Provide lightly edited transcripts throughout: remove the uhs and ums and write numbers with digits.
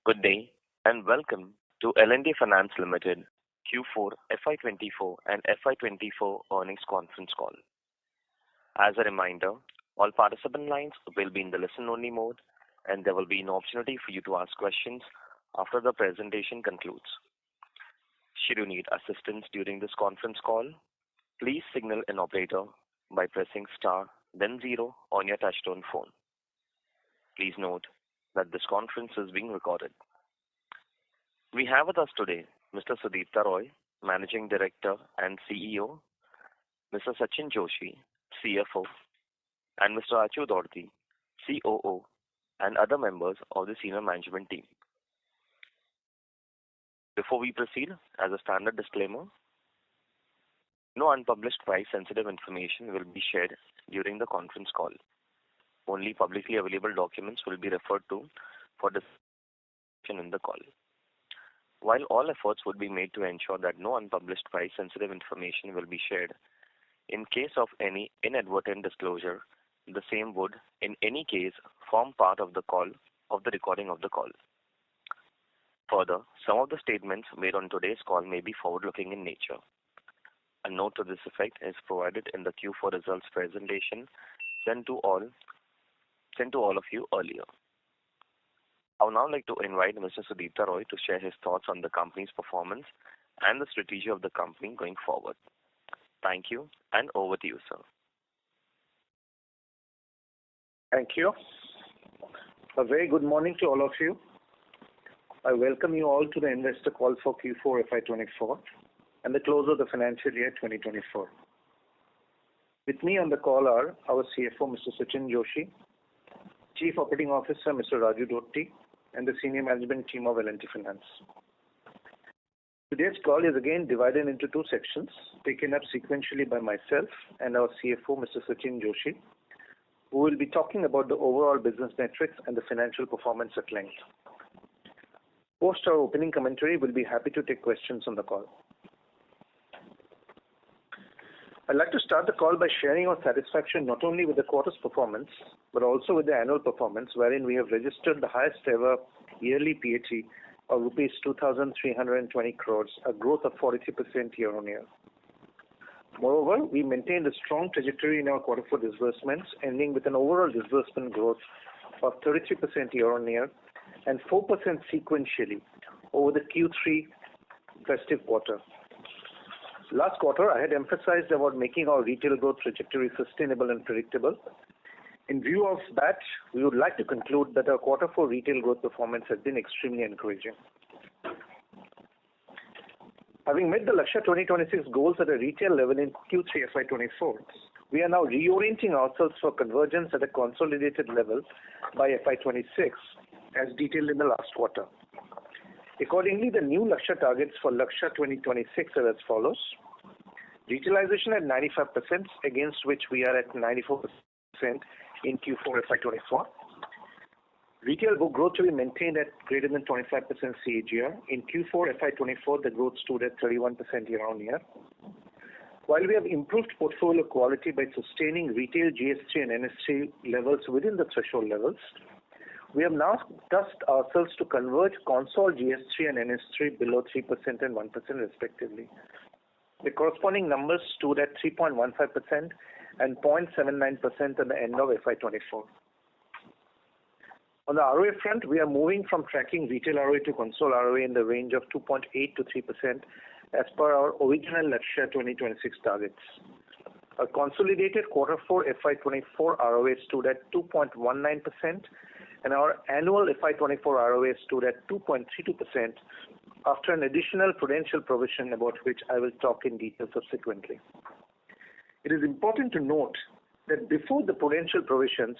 Good day, and welcome to L&T Finance Limited Q4 FY24 and FY24 earnings conference call. As a reminder, all participant lines will be in the listen-only mode, and there will be an opportunity for you to ask questions after the presentation concludes. Should you need assistance during this conference call, please signal an operator by pressing star, then 0 on your touchtone phone. Please note that this conference is being recorded. We have with us today Mr. Sudipta Roy, Managing Director and CEO, Mr. Sachin Joshi, CFO, and Mr. Achu Dorti, COO, and other members of the senior management team. Before we proceed, as a standard disclaimer, no unpublished price-sensitive information will be shared during the conference call. Only publicly available documents will be referred to for discussion in the call. While all efforts would be made to ensure that no unpublished price-sensitive information will be shared, in case of any inadvertent disclosure, the same would, in any case, form part of the recording of the call. Further, some of the statements made on today's call may be forward-looking in nature. A note to this effect is provided in the Q4 results presentation sent to all of you earlier. I would now like to invite Mr. Sudipta Roy to share his thoughts on the company's performance and the strategy of the company going forward. Thank you, and over to you, sir. Thank you. A very good morning to all of you. I welcome you all to the investor call for Q4 FY24 and the close of the financial year 2024. With me on the call are our CFO, Mr. Sachin Joshi, Chief Operating Officer, Mr. Raju Dorti, and the senior management team of L&T Finance. Today's call is again divided into two sections, taken up sequentially by myself and our CFO, Mr. Sachin Joshi, who will be talking about the overall business metrics and the financial performance at length. Post our opening commentary, we'll be happy to take questions on the call. I'd like to start the call by sharing our satisfaction not only with the quarter's performance, but also with the annual performance, wherein we have registered the highest ever yearly PAT of rupees 2,320 crores, a growth of 43% year-on-year. Moreover, we maintained a strong trajectory in our quarter four disbursements, ending with an overall disbursement growth of 33% year-on-year and 4% sequentially over the Q3 festive quarter. Last quarter, I had emphasized about making our retail growth trajectory sustainable and predictable. In view of that, we would like to conclude that our quarter four retail growth performance has been extremely encouraging. Having met the Lakshya 2026 goals at a retail level in Q3 FY24, we are now reorienting ourselves for convergence at a consolidated level by FY26, as detailed in the last quarter. Accordingly, the new Lakshya targets for Lakshya 2026 are as follows. Retailization at 95%, against which we are at 94% in Q4 FY24. Retail book growth to be maintained at greater than 25% CAGR. In Q4 FY24, the growth stood at 31% year-on-year. While we have improved portfolio quality by sustaining retail GS3 and NS3 levels within the threshold levels, we have now tasked ourselves to converge console GS3 and NS3 below 3% and 1% respectively. The corresponding numbers stood at 3.15% and 0.79% at the end of FY24. On the ROA front, we are moving from tracking retail ROA to console ROA in the range of 2.8 to 3% as per our original Lakshya 2026 targets. Our consolidated quarter 4 FY24 ROA stood at 2.19%, and our annual FY24 ROA stood at 2.32% after an additional prudential provision about which I will talk in detail subsequently. It is important to note that before the prudential provisions,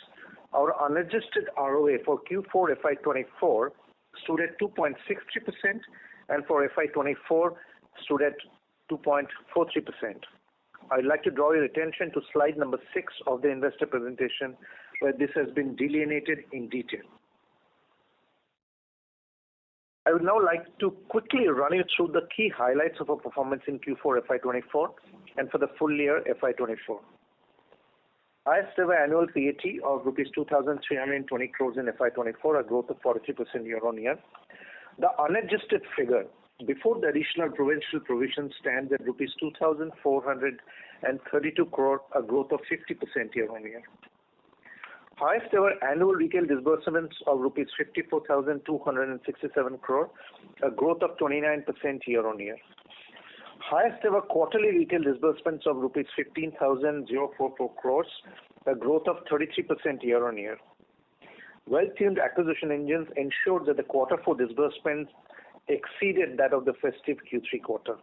our unadjusted ROA for Q4 FY24 stood at 2.63% and for FY24 stood at 2.43%. I'd like to draw your attention to slide number 6 of the investor presentation, where this has been delineated in detail. I would now like to quickly run you through the key highlights of our performance in Q4 FY24 and for the full year FY24. Highest ever annual PAT of rupees 2,320 crores in FY24, a growth of 43% year-on-year. The unadjusted figure before the additional provincial provision stands at rupees 2,432 crore, a growth of 50% year-on-year. Highest ever annual retail disbursements of rupees 54,267 crore, a growth of 29% year-on-year. Highest ever quarterly retail disbursements of rupees 15,044 crores, a growth of 33% year-on-year. Well-tuned acquisition engines ensured that the Q4 disbursements exceeded that of the festive Q3 quarter.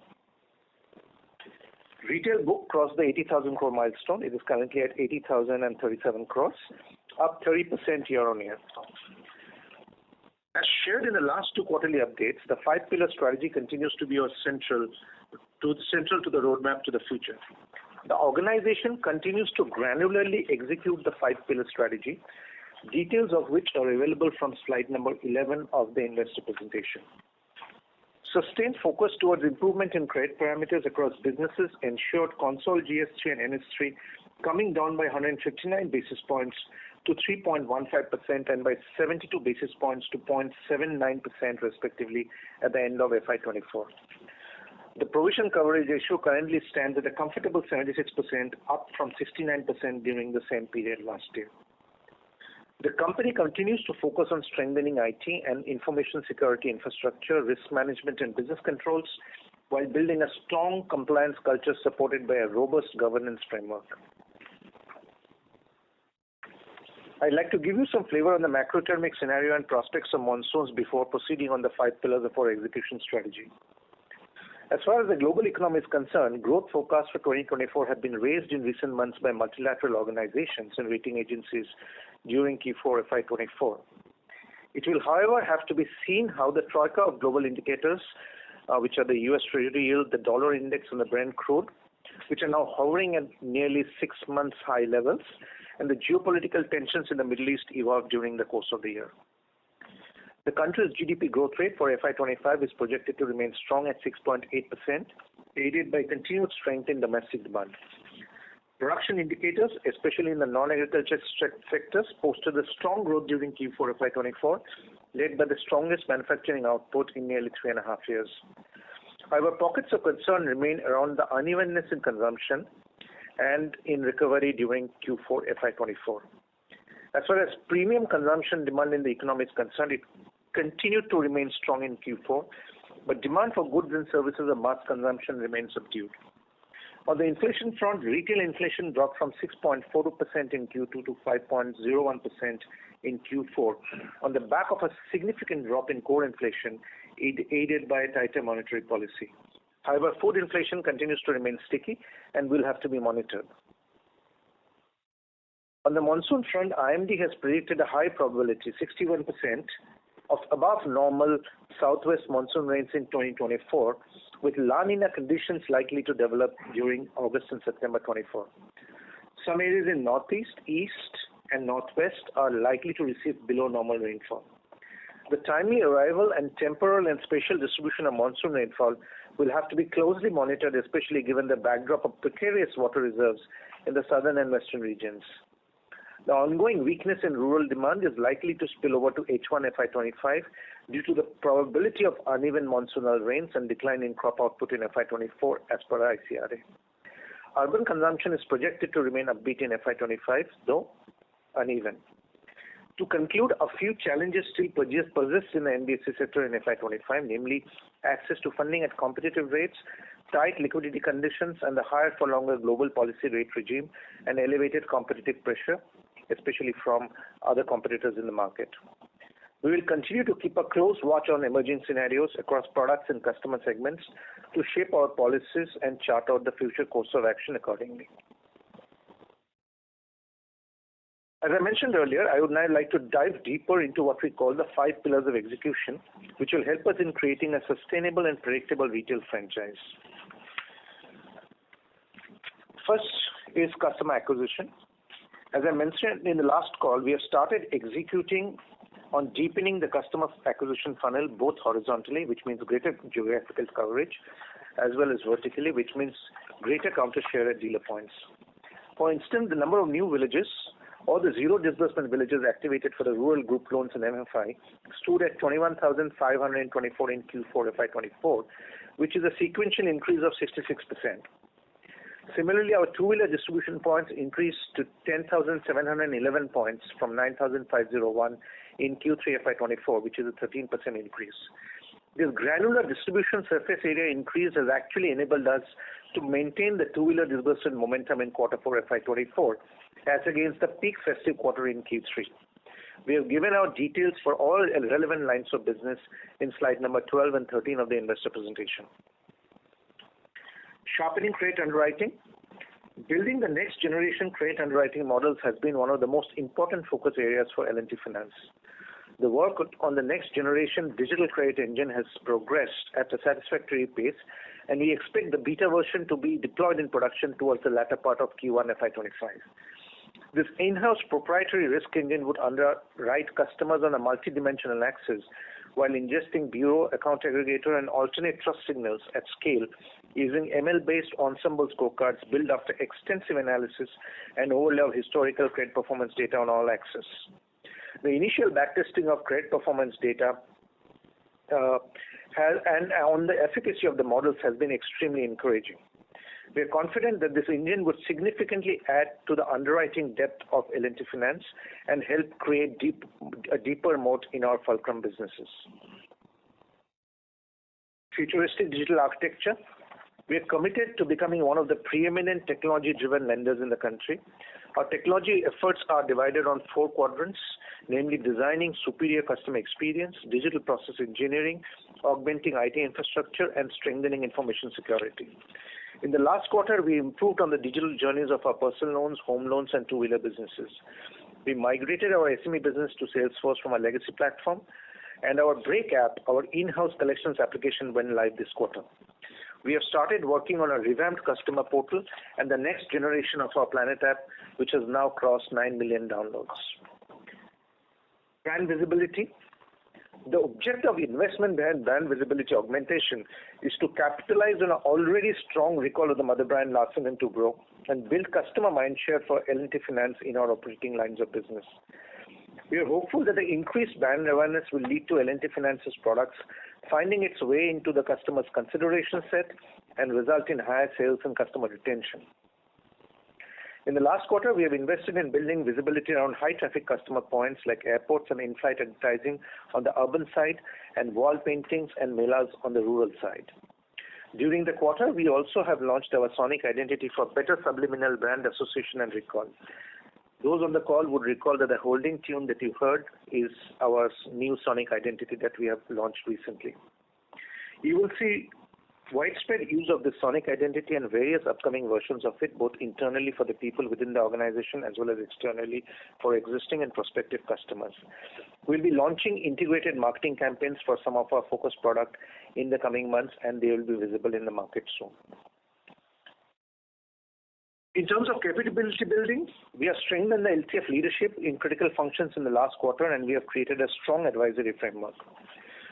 Retail book crossed the 80,000 crore milestone. It is currently at 80,037 crores, up 30% year-on-year. As shared in the last two quarterly updates, the five-pillar strategy continues to be central to the roadmap to the future. The organization continues to granularly execute the five-pillar strategy, details of which are available from slide number 11 of the investor presentation. Sustained focus towards improvement in credit parameters across businesses ensured consolidated GS3 and NS3 coming down by 159 basis points to 3.15% and by 72 basis points to 0.79% respectively at the end of FY24. The provision coverage ratio currently stands at a comfortable 76%, up from 69% during the same period last year. The company continues to focus on strengthening IT and information security infrastructure, risk management and business controls, while building a strong compliance culture supported by a robust governance framework. I'd like to give you some flavor on the macroeconomic scenario and prospects of monsoons before proceeding on the five pillars of our execution strategy. As far as the global economy is concerned, growth forecasts for 2024 have been raised in recent months by multilateral organizations and rating agencies during Q4FY24. It will, however, have to be seen how the troika of global indicators, which are the US Treasury yield, the dollar index and the Brent crude, which are now hovering at nearly 6 months high levels, and the geopolitical tensions in the Middle East evolve during the course of the year. The country's GDP growth rate for FY25 is projected to remain strong at 6.8%, aided by continued strength in domestic demand. Production indicators, especially in the non-agriculture sectors, posted a strong growth during Q4 FY24, led by the strongest manufacturing output in nearly 3.5 years. However, pockets of concern remain around the unevenness in consumption and in recovery during Q4 FY24. As far as premium consumption demand in the economy is concerned, it continued to remain strong in Q4, but demand for goods and services of mass consumption remains subdued. On the inflation front, retail inflation dropped from 6.42% in Q2 to 5.01% in Q4 on the back of a significant drop in core inflation aided by a tighter monetary policy. However, food inflation continues to remain sticky and will have to be monitored. On the monsoon front, IMD has predicted a high probability, 61%, of above normal southwest monsoon rains in 2024, with La Nina conditions likely to develop during August and September 24. Some areas in northeast, east, and northwest are likely to receive below normal rainfall. The timely arrival and temporal and spatial distribution of monsoon rainfall will have to be closely monitored, especially given the backdrop of precarious water reserves in the southern and western regions. The ongoing weakness in rural demand is likely to spill over to H1 FY25 due to the probability of uneven monsoonal rains and decline in crop output in FY24 as per ICRA. Urban consumption is projected to remain upbeat in FY25, though uneven. To conclude, a few challenges still persist in the NBFC sector in FY25, namely access to funding at competitive rates, tight liquidity conditions, and the higher for longer global policy rate regime and elevated competitive pressure, especially from other competitors in the market. We will continue to keep a close watch on emerging scenarios across products and customer segments to shape our policies and chart out the future course of action accordingly. As I mentioned earlier, I would now like to dive deeper into what we call the five pillars of execution, which will help us in creating a sustainable and predictable retail franchise. First is customer acquisition. As I mentioned in the last call, we have started executing on deepening the customer acquisition funnel both horizontally, which means greater geographical coverage, as well as vertically, which means greater counter share at dealer points. For instance, the number of new villages or the zero disbursement villages activated for the rural group loans in MFI stood at 21,524 in Q4FY24, which is a sequential increase of 66%. Similarly, our two-wheeler distribution points increased to 10,711 points from 9,501 in Q3FY24, which is a 13% increase. This granular distribution surface area increase has actually enabled us to maintain the two-wheeler disbursement momentum in Q4 FY24 as against the peak festive quarter in Q3. We have given out details for all relevant lines of business in slide number 12 and 13 of the investor presentation. Sharpening credit underwriting. Building the next generation credit underwriting models has been one of the most important focus areas for L&T Finance. The work on the next generation digital credit engine has progressed at a satisfactory pace, and we expect the beta version to be deployed in production towards the latter part of Q1 FY25. This in-house proprietary risk engine would underwrite customers on a multidimensional axis while ingesting bureau, account aggregator, and alternate trust signals at scale using ML-based ensemble scorecards built after extensive analysis and overlay of historical credit performance data on all axes. The initial backtesting of credit performance data and on the efficacy of the models has been extremely encouraging. We are confident that this engine would significantly add to the underwriting depth of L&T Finance and help create a deeper moat in our fulcrum businesses. Futuristic digital architecture. We are committed to becoming one of the preeminent technology-driven lenders in the country. Our technology efforts are divided on 4 quadrants, namely designing superior customer experience, digital process engineering, augmenting IT infrastructure, and strengthening information security. In the last quarter, we improved on the digital journeys of our personal loans, home loans, and two-wheeler businesses. We migrated our SME business to Salesforce from a legacy platform, and our Break app, our in-house collections application, went live this quarter. We have started working on a revamped customer portal and the next generation of our Planet app, which has now crossed 9 million downloads. Brand visibility. The objective of investment brand visibility augmentation is to capitalize on an already strong recall of the mother brand Larsen & Toubro and build customer mindshare for L&T Finance in our operating lines of business. We are hopeful that the increased brand awareness will lead to L&T Finance's products finding its way into the customer's consideration set and result in higher sales and customer retention. In the last quarter, we have invested in building visibility around high-traffic customer points like airports and in-flight advertising on the urban side and wall paintings and melas on the rural side. During the quarter, we also have launched our Sonic identity for better subliminal brand association and recall. Those on the call would recall that the holding tune that you heard is our new Sonic identity that we have launched recently. You will see widespread use of the Sonic identity and various upcoming versions of it, both internally for the people within the organization as well as externally for existing and prospective customers. We'll be launching integrated marketing campaigns for some of our focus product in the coming months, and they will be visible in the market soon. In terms of capability building, we have strengthened the LTF leadership in critical functions in the last quarter, and we have created a strong advisory framework.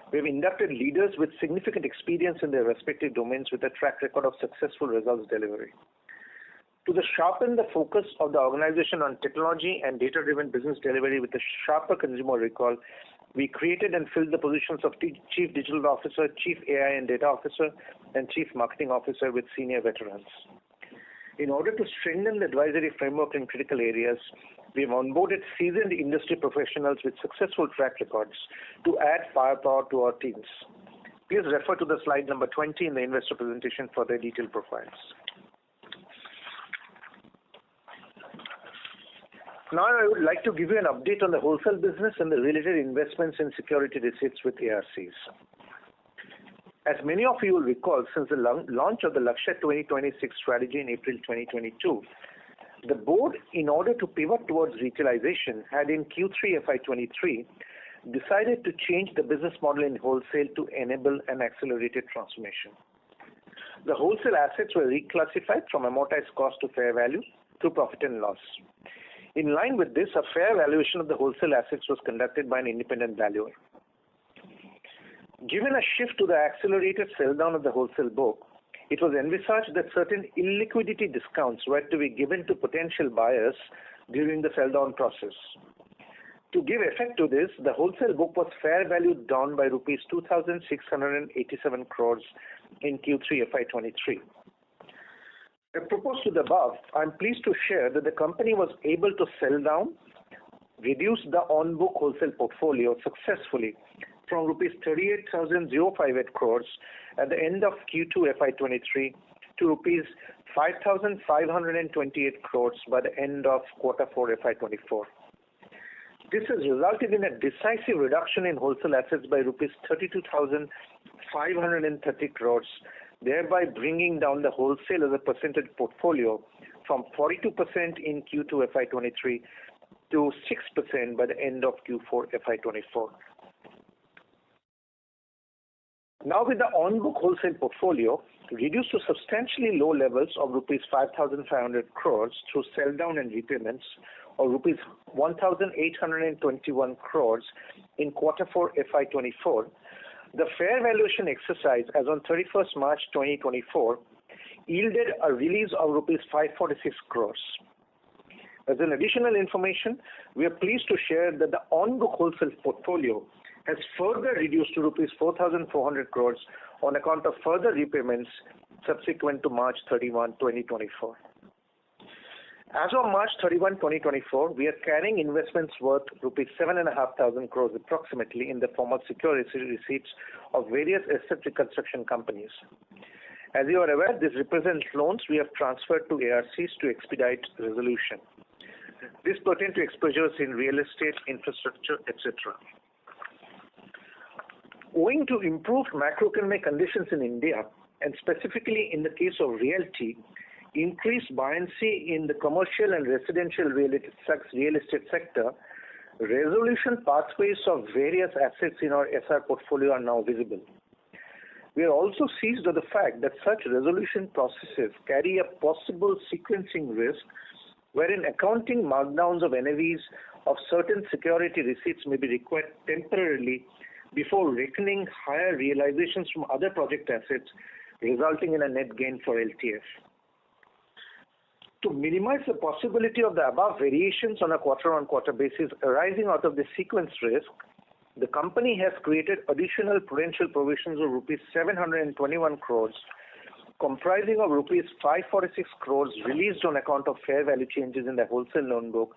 We have inducted leaders with significant experience in their respective domains with a track record of successful results delivery. To sharpen the focus of the organization on technology and data-driven business delivery with a sharper consumer recall, we created and filled the positions of Chief Digital Officer, Chief AI and Data Officer, and Chief Marketing Officer with senior veterans. In order to strengthen the advisory framework in critical areas, we have onboarded seasoned industry professionals with successful track records to add firepower to our teams. Please refer to the slide number 20 in the investor presentation for their detailed profiles. Now I would like to give you an update on the wholesale business and the related investments in security receipts with ARCs. As many of you will recall, since the launch of the Lakshya 2026 strategy in April 2022, the board, in order to pivot towards retailization, had in Q3 FY23 decided to change the business model in wholesale to enable an accelerated transformation. The wholesale assets were reclassified from amortized cost to fair value to profit and loss. In line with this, a fair valuation of the wholesale assets was conducted by an independent valuer. Given a shift to the accelerated sell-down of the wholesale book, it was envisaged that certain illiquidity discounts were to be given to potential buyers during the sell-down process. To give effect to this, the wholesale book was fair valued down by rupees 2,687 crores in Q3 FY23. Proposed to the above, I am pleased to share that the company was able to sell down, reduce the on-book wholesale portfolio successfully from rupees 38,058 crores at the end of Q2 FY23 to rupees 5,528 crores by the end of Q4 FY24. This has resulted in a decisive reduction in wholesale assets by rupees 32,530 crores, thereby bringing down the wholesale as a percentage portfolio from 42% in Q2 FY23 to 6% by the end of Q4 FY24. Now with the on-book wholesale portfolio reduced to substantially low levels of rupees 5,500 crores through sell-down and repayments, or rupees 1,821 crores in Q4 FY24, the fair valuation exercise as on 31st March 2024 yielded a release of rupees 546 crores. As an additional information, we are pleased to share that the on-book wholesale portfolio has further reduced to rupees 4,400 crores on account of further repayments subsequent to March 31, 2024. As of March 31, 2024, we are carrying investments worth rupees 7,500 crores approximately in the form of security receipts of various asset reconstruction companies. As you are aware, this represents loans we have transferred to ARCs to expedite resolution. This pertains to exposures in real estate, infrastructure, etc. Owing to improved macroeconomic conditions in India, and specifically in the case of realty, increased buoyancy in the commercial and residential real estate sector, resolution pathways of various assets in our SR portfolio are now visible. We are also seized of the fact that such resolution processes carry a possible sequencing risk wherein accounting markdowns of NAVs of certain security receipts may be required temporarily before reckoning higher realizations from other project assets, resulting in a net gain for LTF. To minimize the possibility of the above variations on a quarter-on-quarter basis arising out of the sequence risk, the company has created additional prudential provisions of rupees 721 crores, comprising of rupees 546 crores released on account of fair value changes in the wholesale loan book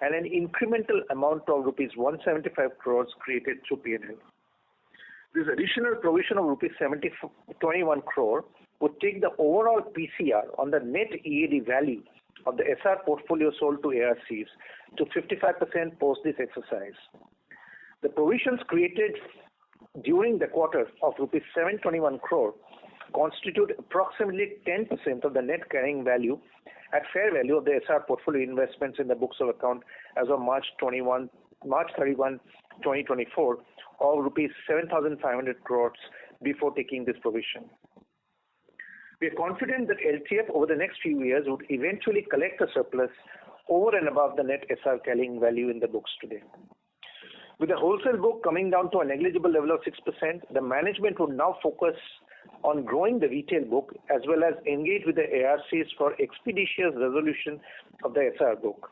and an incremental amount of rupees 175 crores created through P&L. This additional provision of rupees 21 crore would take the overall PCR on the net EAD value of the SR portfolio sold to ARCs to 55% post this exercise. The provisions created during the quarter of rupees 721 crore constitute approximately 10% of the net carrying value at fair value of the SR portfolio investments in the books of account as of March 31, 2024, of rupees 7,500 crores before taking this provision. We are confident that LTF over the next few years would eventually collect a surplus over and above the net SR carrying value in the books today. With the wholesale book coming down to a negligible level of 6%, the management would now focus on growing the retail book as well as engage with the ARCs for expeditious resolution of the SR book.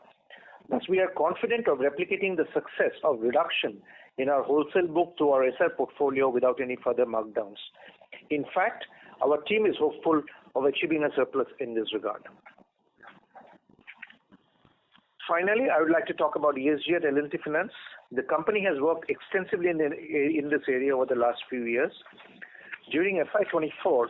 Thus, we are confident of replicating the success of reduction in our wholesale book to our SR portfolio without any further markdowns. In fact, our team is hopeful of achieving a surplus in this regard. Finally, I would like to talk about ESG at L&T Finance. The company has worked extensively in this area over the last few years. During FY24,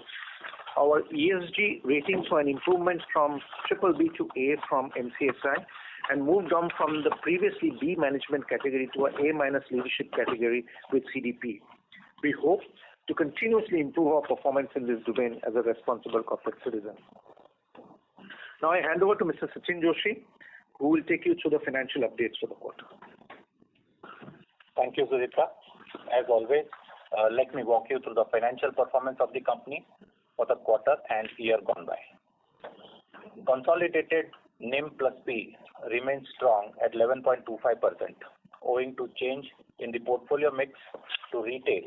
our ESG ratings saw an improvement from BBB to A from MCSI and moved on from the previously B management category to an A- leadership category with CDP. We hope to continuously improve our performance in this domain as a responsible corporate citizen. Now I hand over to Mr. Sachin Joshi, who will take you through the financial updates for the quarter. Thank you, Sudipta. As always, let me walk you through the financial performance of the company for the quarter and year gone by. Consolidated NIM plus P remains strong at 11.25%, owing to change in the portfolio mix to retail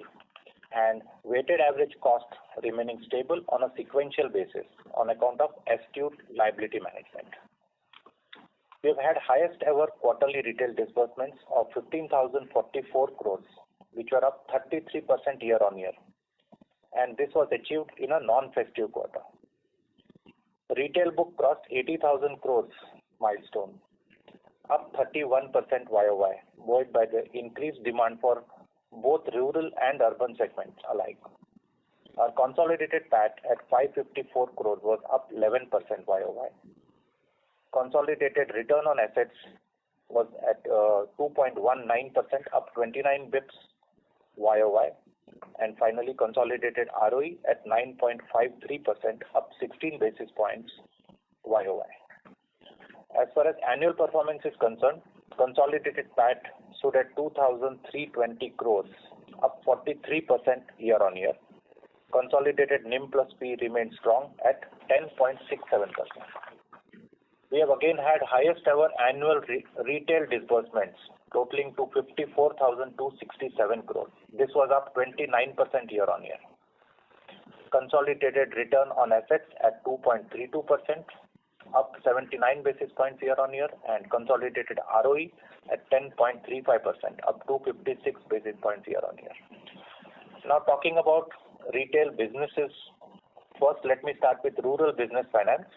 and weighted average cost remaining stable on a sequential basis on account of astute liability management. We have had highest ever quarterly retail disbursements of 15,044 crores, which were up 33% year on year, and this was achieved in a non-festive quarter. Retail book crossed 80,000 crores milestone, up 31% YOY, buoyed by the increased demand for both rural and urban segments alike. Our consolidated PAT at 554 crores was up 11% YOY. Consolidated return on assets was at 2.19%, up 29 bips YOY. And finally, consolidated ROE at 9.53%, up 16 basis points YOY. As far as annual performance is concerned, consolidated PAT stood at 2,320 crores, up 43% year on year. Consolidated NIM plus P remained strong at 10.67%. We have again had highest ever annual retail disbursements totaling to 54,267 crores. This was up 29% year on year. Consolidated return on assets at 2.32%, up 79 basis points year on year, and consolidated ROE at 10.35%, up 256 basis points year on year. Now talking about retail businesses, first let me start with rural business finance.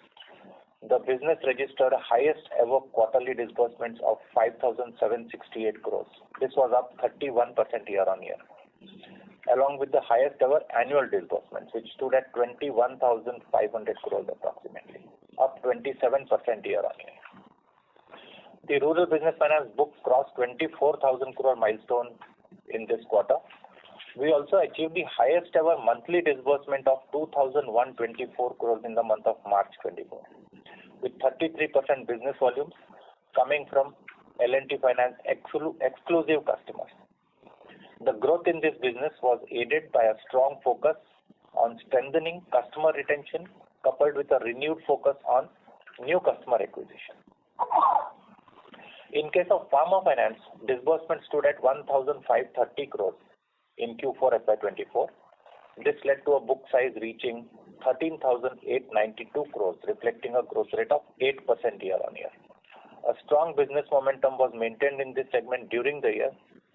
The business registered highest ever quarterly disbursements of 5,768 crores. This was up 31% year on year, along with the highest ever annual disbursements, which stood at 21,500 crores approximately, up 27% year on year. The rural business finance book crossed 24,000 crore milestone in this quarter. We also achieved the highest ever monthly disbursement of 2,124 crores in the month of March 24, with 33% business volumes coming from L&T Finance exclusive customers. The growth in this business was aided by a strong focus on strengthening customer retention, coupled with a renewed focus on new customer acquisition. In case of Pharma Finance, disbursement stood at 1,530 crores in Q4 FY24. This led to a book size reaching 13,892 crores, reflecting a growth rate of 8% year on year. A strong business momentum was maintained in this segment during the year,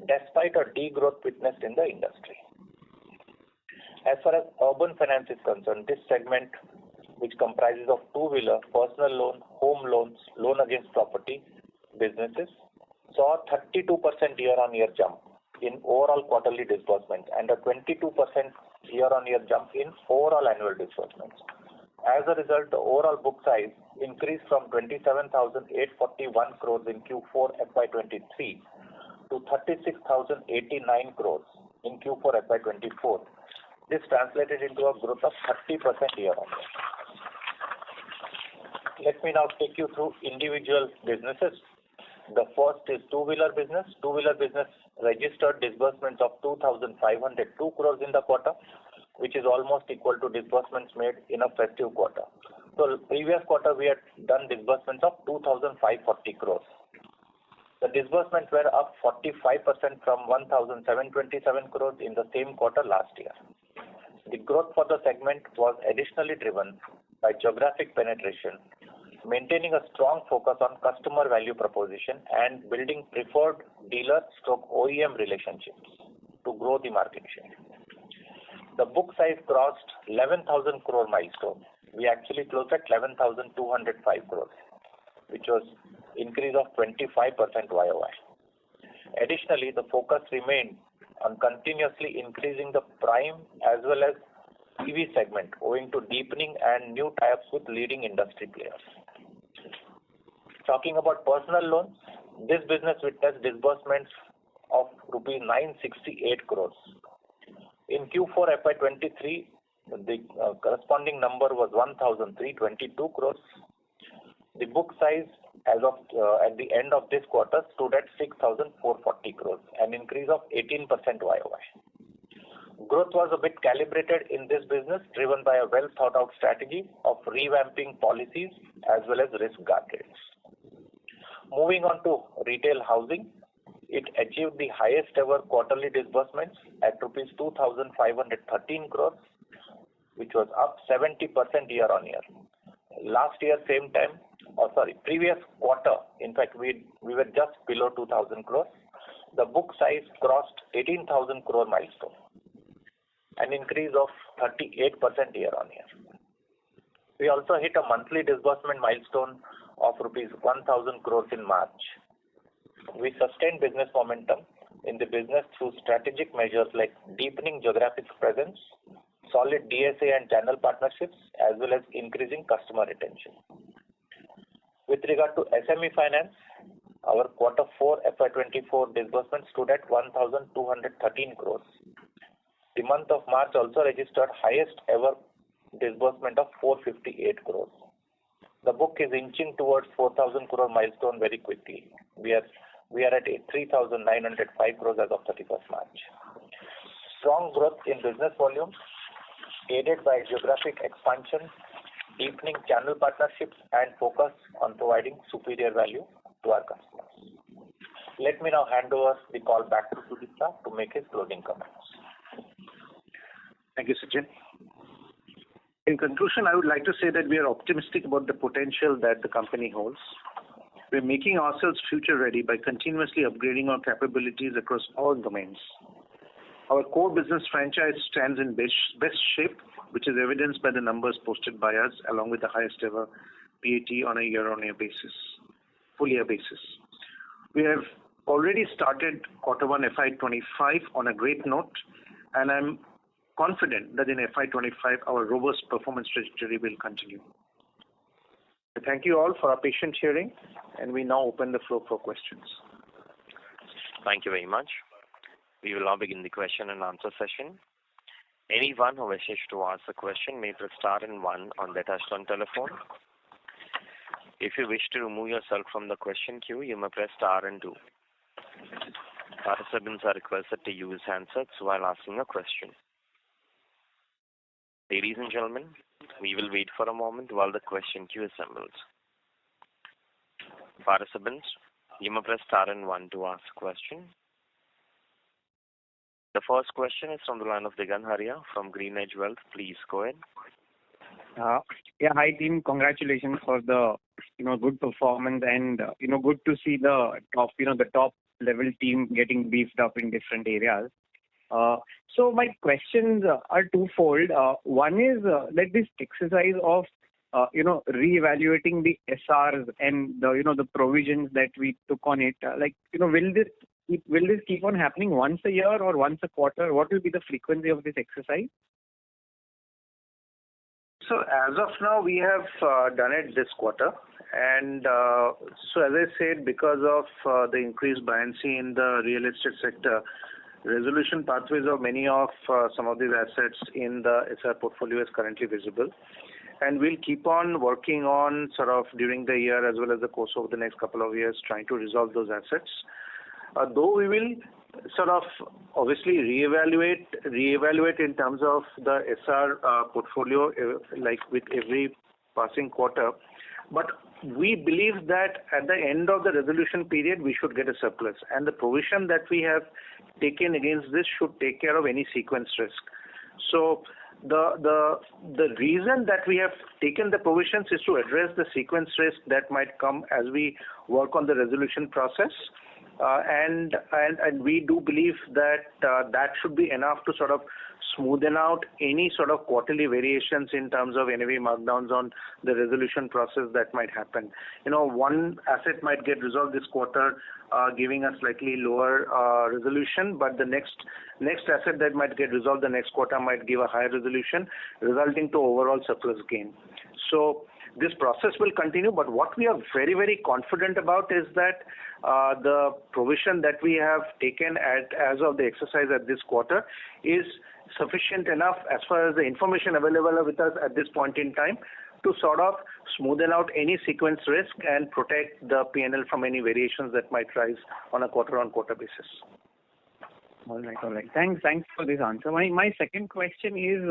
despite a degrowth witnessed in the industry. As far as urban finance is concerned, this segment, which comprises of two-wheeler, personal loan, home loans, loan against property businesses, saw a 32% year-on-year jump in overall quarterly disbursements and a 22% year-on-year jump in overall annual disbursements. As a result, the overall book size increased from 27,841 crores in Q4 FY23 to 36,089 crores in Q4 FY24. This translated into a growth of 30% year-on-year. Let me now take you through individual businesses. The first is two-wheeler business. Two-wheeler business registered disbursements of 2,502 crores in the quarter, which is almost equal to disbursements made in a festive quarter. So previous quarter we had done disbursements of 2,540 crores. The disbursements were up 45% from 1,727 crores in the same quarter last year. The growth for the segment was additionally driven by geographic penetration, maintaining a strong focus on customer value proposition and building preferred dealer/OEM relationships to grow the market share. The book size crossed 11,000 crore milestone. We actually closed at 11,205 crores, which was increase of 25% YOY. Additionally, the focus remained on continuously increasing the prime as well as EV segment, owing to deepening and new tie-ups with leading industry players. Talking about personal loans, this business witnessed disbursements of rupees 968 crores. In Q4 FY23, the corresponding number was 1,322 crores. The book size as of at the end of this quarter stood at 6,440 crores, an increase of 18% YOY. Growth was a bit calibrated in this business, driven by a well thought out strategy of revamping policies as well as risk guardrails. Moving on to retail housing. it achieved the highest ever quarterly disbursements at rupees 2,513 crores, which was up 70% year on year. Last year, previous quarter, in fact, we were just below 2,000 crores. The book size crossed 18,000 crore milestone, an increase of 38% year on year. We also hit a monthly disbursement milestone of rupees 1,000 crores in March. We sustained business momentum in the business through strategic measures like deepening geographic presence, solid DSA and channel partnerships, as well as increasing customer retention. With regard to SME finance, our Q4 FY24 disbursement stood at 1,213 crores. The month of March also registered highest ever disbursement of 458 crores. The book is inching towards 4,000 crore milestone very quickly. We are at 3,905 crores as of 31st March. Strong growth in business volumes, aided by geographic expansion, deepening channel partnerships, and focus on providing superior value to our customers. Let me now hand over the call back to Sudipta to make his closing comments. Thank you, Sachin. In conclusion, I would like to say that we are optimistic about the potential that the company holds. We are making ourselves future ready by continuously upgrading our capabilities across all domains. Our core business franchise stands in best shape, which is evidenced by the numbers posted by us, along with the highest ever PAT on a year-on-year basis, full year basis. We have already started Q1 FY25 on a great note, and I'm confident that in FY25 our robust performance trajectory will continue. I thank you all for our patient hearing, and we now open the floor for questions. Thank you very much. We will now begin the question and answer session. Anyone who wishes to ask a question may press star and one on their touchtone telephone. If you wish to remove yourself from the question queue, you may press star and two. Participants are requested to use handsets while asking a question. Ladies and gentlemen, we will wait for a moment while the question queue assembles. Participants, you may press star and one to ask a question. The first question is from the line of Digant Haria from GreenEdge Wealth. Please go ahead. Hi team. Congratulations for the good performance and good to see the top level team getting beefed up in different areas. So my questions are twofold. One is like this exercise of reevaluating the SRs and the provisions that we took on it. Will this keep on happening once a year or once a quarter? What will be the frequency of this exercise? So as of now, we have done it this quarter, and so as I said, because of the increased buoyancy in the real estate sector, resolution pathways of many of some of these assets in the SR portfolio is currently visible, and we'll keep on working on sort of during the year as well as the course of the next couple of years trying to resolve those assets. Though we will sort of obviously reevaluate in terms of the SR portfolio like with every passing quarter, but we believe that at the end of the resolution period we should get a surplus, and the provision that we have taken against this should take care of any sequence risk. So the reason that we have taken the provisions is to address the sequence risk that might come as we work on the resolution process. And we do believe that that should be enough to sort of smoothen out any sort of quarterly variations in terms of NAV markdowns on the resolution process that might happen. One asset might get resolved this quarter, giving us slightly lower resolution, but the next asset that might get resolved the next quarter might give a higher resolution, resulting to overall surplus gain. So this process will continue, but what we are very, very confident about is that the provision that we have taken as of the exercise at this quarter is sufficient enough as far as the information available with us at this point in time to sort of smoothen out any sequence risk and protect the P&L from any variations that might rise on a quarter-on-quarter basis. All right. Thanks for this answer. My second question is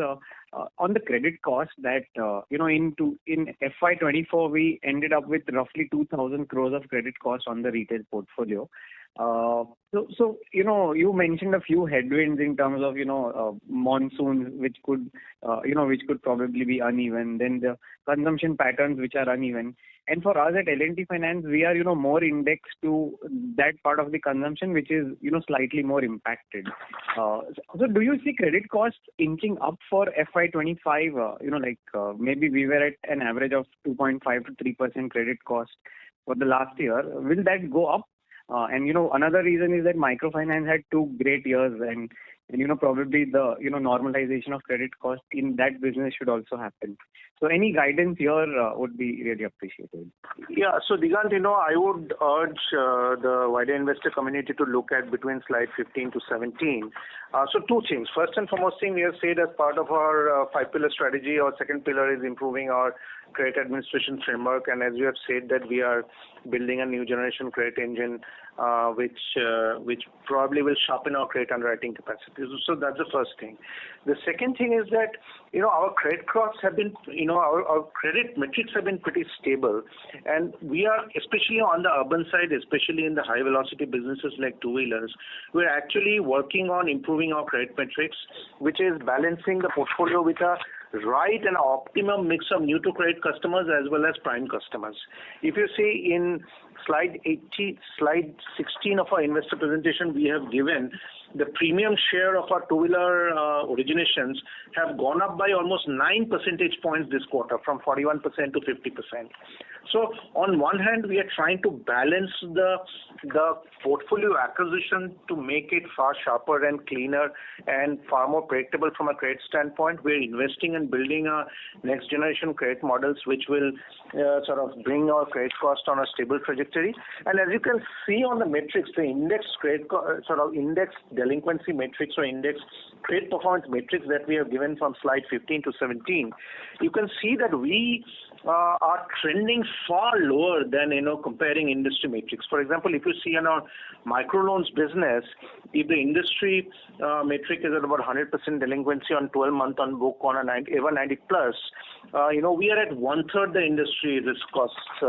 on the credit cost that in FY24 we ended up with roughly 2,000 crores of credit cost on the retail portfolio. So you mentioned a few headwinds in terms of monsoons, which could probably be uneven. Then the consumption patterns, which are uneven. And for us at L&T Finance, we are more indexed to that part of the consumption, which is slightly more impacted. So do you see credit costs inching up for FY25? Maybe we were at an average of 2.5 to 3% credit cost for the last year. Will that go up? And another reason is that microfinance had 2 great years, and probably the normalization of credit cost in that business should also happen. So any guidance here would be really appreciated. Yeah, so Digant, I would urge the wider investor community to look at between slide 15 to 17. So 2 things. First and foremost thing, we have said as part of our 5-pillar strategy, our second pillar is improving our credit administration framework, and as you have said that we are building a new generation credit engine, which probably will sharpen our credit underwriting capacity. So that's the first thing. The second thing is that our credit costs have been, our credit metrics have been pretty stable, and we are, especially on the urban side, especially in the high velocity businesses like two-wheelers, we're actually working on improving our credit metrics, which is balancing the portfolio with a right and optimum mix of new to credit customers as well as prime customers. If you see in slide 16 of our investor presentation, we have given the premium share of our two-wheeler originations have gone up by almost 9 percentage points this quarter, from 41% to 50%. So on one hand, we are trying to balance the portfolio acquisition to make it far sharper and cleaner and far more predictable from a credit standpoint. We're investing in building a next generation credit models which will sort of bring our credit cost on a stable trajectory. And as you can see on the metrics, the index credit index delinquency metrics or index credit performance metrics that we have given from slide 15 to 17, you can see that we are trending far lower than comparing industry metrics. For example, if you see in our microloans business, if the industry metric is at about 100% delinquency on 12-month on book on a ever 90 plus, we are at 1/3 the industry risk costs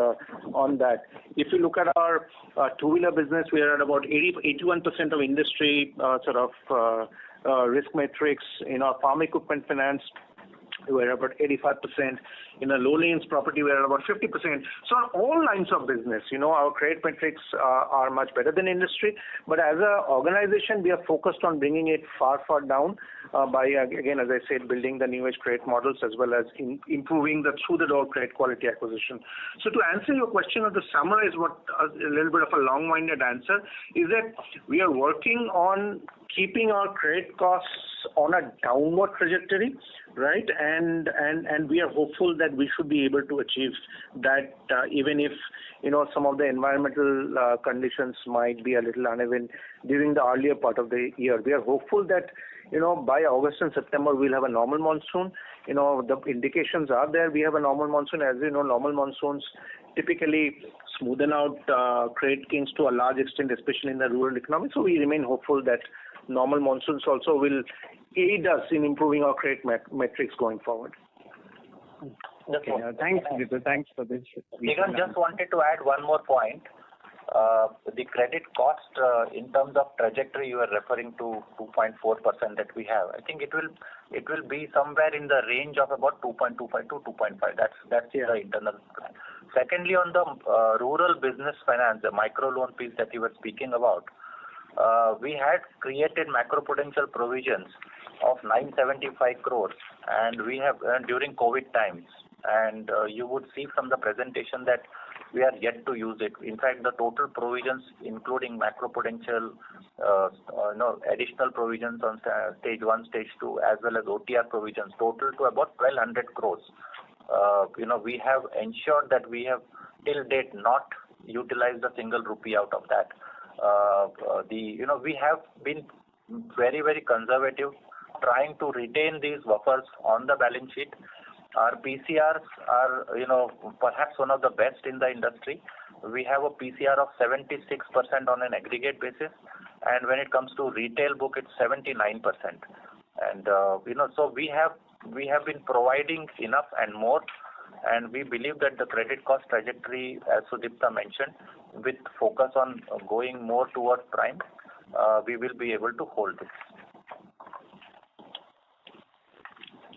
on that. If you look at our two-wheeler business, we are at about 81% of industry risk metrics. In our farm equipment finance, we're about 85%. In a low lanes property, we're at about 50%. So on all lines of business, our credit metrics are much better than industry. But as an organization, we are focused on bringing it far down by, again, as I said, building the new age credit models as well as improving the through-the-door credit quality acquisition. So to answer your question or to summarize what a little bit of a long-winded answer is that we are working on keeping our credit costs on a downward trajectory, right? And we are hopeful that we should be able to achieve that even if some of the environmental conditions might be a little uneven during the earlier part of the year. We are hopeful that by August and September we'll have a normal monsoon. The indications are there. We have a normal monsoon. As you know, normal monsoons typically smoothen out credit kings to a large extent, especially in the rural economy. So we remain hopeful that normal monsoons also will aid us in improving our credit metrics going forward. Okay, thanks, Jitu. Thanks for this. Nigan, just wanted to add one more point. The credit cost in terms of trajectory, you are referring to 2.4% that we have. I think it will be somewhere in the range of about 2.25 to 2.5. That's the internal plan. Secondly, on the rural business finance, the micro loan piece that you were speaking about, we had created macroprudential provisions of 975 crores, and we have during COVID times. And you would see from the presentation that we are yet to use it. In fact, the total provisions, including macroprudential, additional provisions on stage 1, stage 2, as well as OTR provisions, total to about 1,200 crores. We have ensured that we have till date not utilized a single rupee out of that. We have been very, very conservative, trying to retain these buffers on the balance sheet. Our PCRs are, perhaps one of the best in the industry. We have a PCR of 76% on an aggregate basis, and when it comes to retail book, it's 79%. And so we have been providing enough and more, and we believe that the credit cost trajectory, as Sudipta mentioned, with focus on going more towards prime, we will be able to hold this.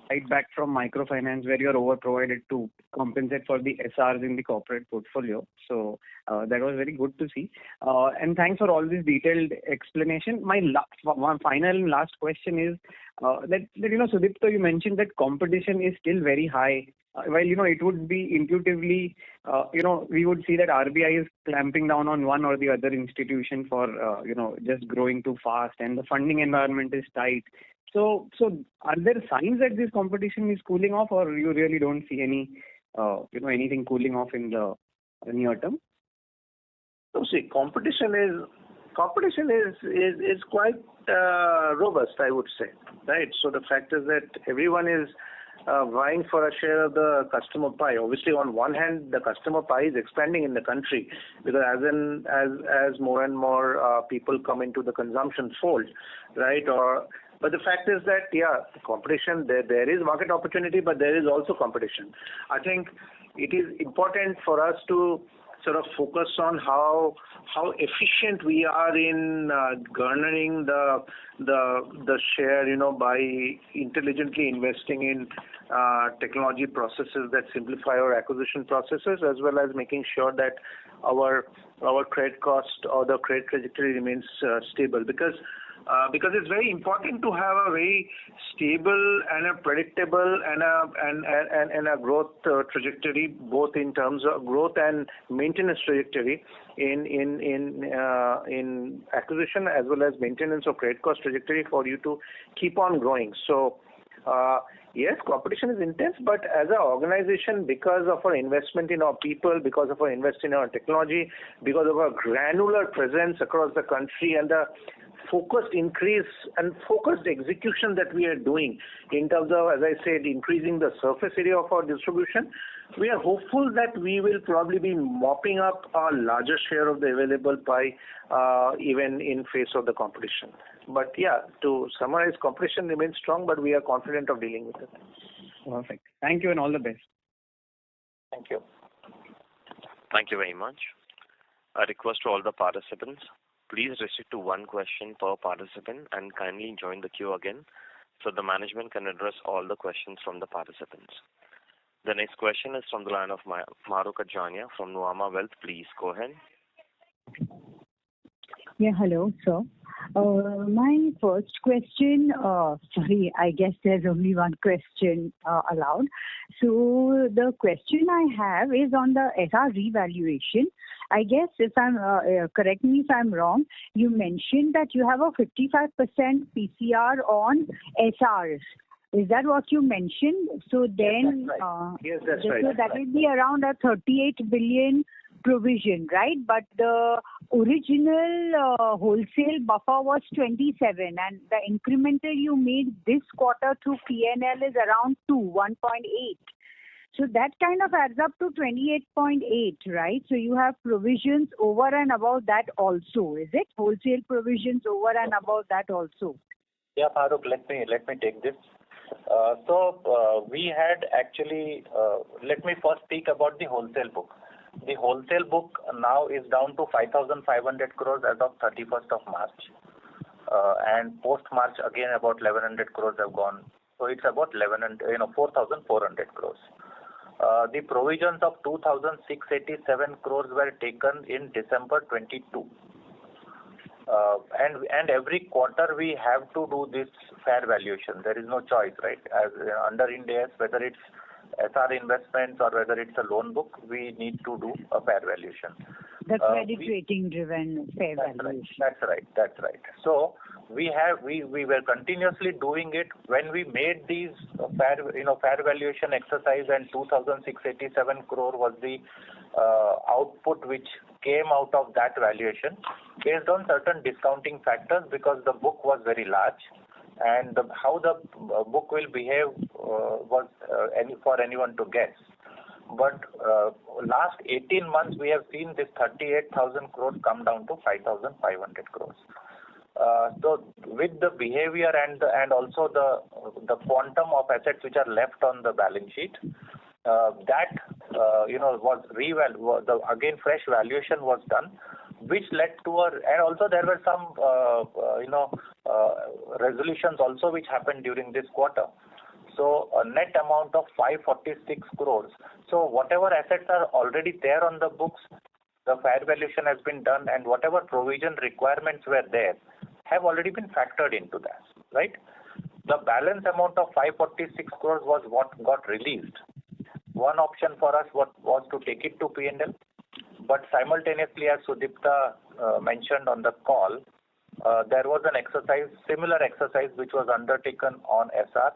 Right back from microfinance where you are over-provided to compensate for the SRs in the corporate portfolio. So that was very good to see. And thanks for all this detailed explanation. My one final and last question is that Sudipto, you mentioned that competition is still very high. While, it would be intuitively, we would see that RBI is clamping down on one or the other institution for, just growing too fast, and the funding environment is tight. So are there signs that this competition is cooling off, or you really don't see any, anything cooling off in the near term? So see, competition is quite robust, I would say, right? So the fact is that everyone is vying for a share of the customer pie. Obviously, on one hand, the customer pie is expanding in the country because as more and more people come into the consumption fold, right? But the fact is that, competition, there is market opportunity, but there is also competition. I think it is important for us to sort of focus on how efficient we are in garnering the share, by intelligently investing in technology processes that simplify our acquisition processes, as well as making sure that our credit cost or the credit trajectory remains stable. Because it's very important to have a very stable and a predictable and a growth trajectory, both in terms of growth and maintenance trajectory in acquisition, as well as maintenance of credit cost trajectory for you to keep on growing. So yes, competition is intense, but as an organization, because of our investment in our people, because of our investment in our technology, because of our granular presence across the country, and the focused increase and focused execution that we are doing in terms of, as I said, increasing the surface area of our distribution, we are hopeful that we will probably be mopping up a larger share of the available pie even in face of the competition. But to summarize, competition remains strong, but we are confident of dealing with it. Perfect. Thank you and all the best. Thank you. Thank you very much. A request to all the participants. Please restrict to one question per participant and kindly join the queue again so the management can address all the questions from the participants. The next question is from the line of Mahrukh Adajania from Nuvama Wealth. Please go ahead. Yeah, hello, sir. My first question, sorry, I guess there's only one question allowed. So the question I have is on the SR revaluation. I guess if I'm, correct me if I'm wrong, you mentioned that you have a 55% PCR on SRs. Is that what you mentioned? So then, that's right. Yes, that's right. So that will be around a 38 billion provision, right? But the original wholesale buffer was 27, and the incremental you made this quarter through PNL is around 1.8. So that kind of adds up to 28.8, right? So you have provisions over and above that also, is it? Wholesale provisions over and above that also. Yeah, Mahrukh, let me take this. We had actually, let me first speak about the wholesale book. The wholesale book now is down to 5,500 crores as of 31st of March. And post-March, again, about 1,100 crores have gone. So it's about 4,400 crores. The provisions of 2,687 crores were taken in December 22. And every quarter we have to do this fair valuation. There is no choice, right? As under Ind AS, whether it's SR investments or whether it's a loan book, we need to do a fair valuation. The credit rating driven fair valuation. That's right. So we were continuously doing it when we made these fair valuation exercise, and 2,687 crore was the output which came out of that valuation based on certain discounting factors, because the book was very large, and how the book will behave was for anyone to guess. But last 18 months we have seen this 38,000 crores come down to 5,500 crores. So with the behavior and also the quantum of assets which are left on the balance sheet, that again fresh valuation was done, which led to and also there were some resolutions also which happened during this quarter. So a net amount of 546 crores. So whatever assets are already there on the books, the fair valuation has been done, and whatever provision requirements were there have already been factored into that, right? The balance amount of 546 crores was what got released. One option for us was to take it to P&L, but simultaneously, as Sudipta mentioned on the call, there was an similar exercise which was undertaken on SR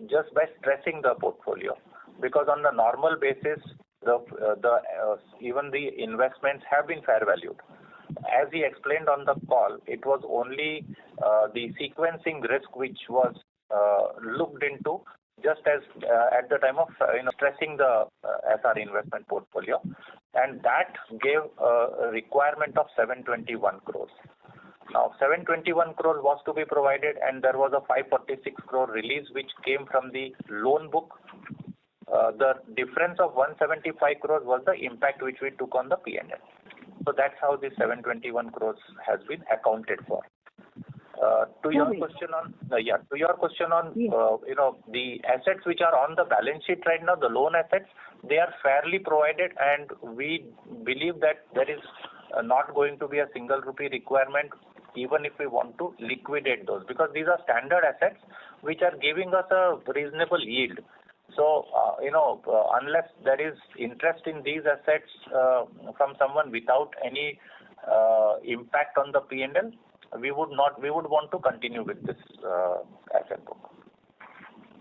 just by stressing the portfolio, because on the normal basis, even the investments have been fair valued. As he explained on the call, it was only the sequencing risk which was looked into just as at the time of stressing the SR investment portfolio, and that gave a requirement of 721 crores. Now, 721 crores was to be provided, and there was a 546 crore release which came from the loan book. The difference of 175 crores was the impact which we took on the P&L. So that's how the 721 crores has been accounted for. To your question on the assets which are on the balance sheet right now, the loan assets, they are fairly provided, and we believe that there is not going to be a single rupee requirement even if we want to liquidate those, because these are standard assets which are giving us a reasonable yield. So, unless there is interest in these assets from someone without any impact on the P&L, we would want to continue with this asset book.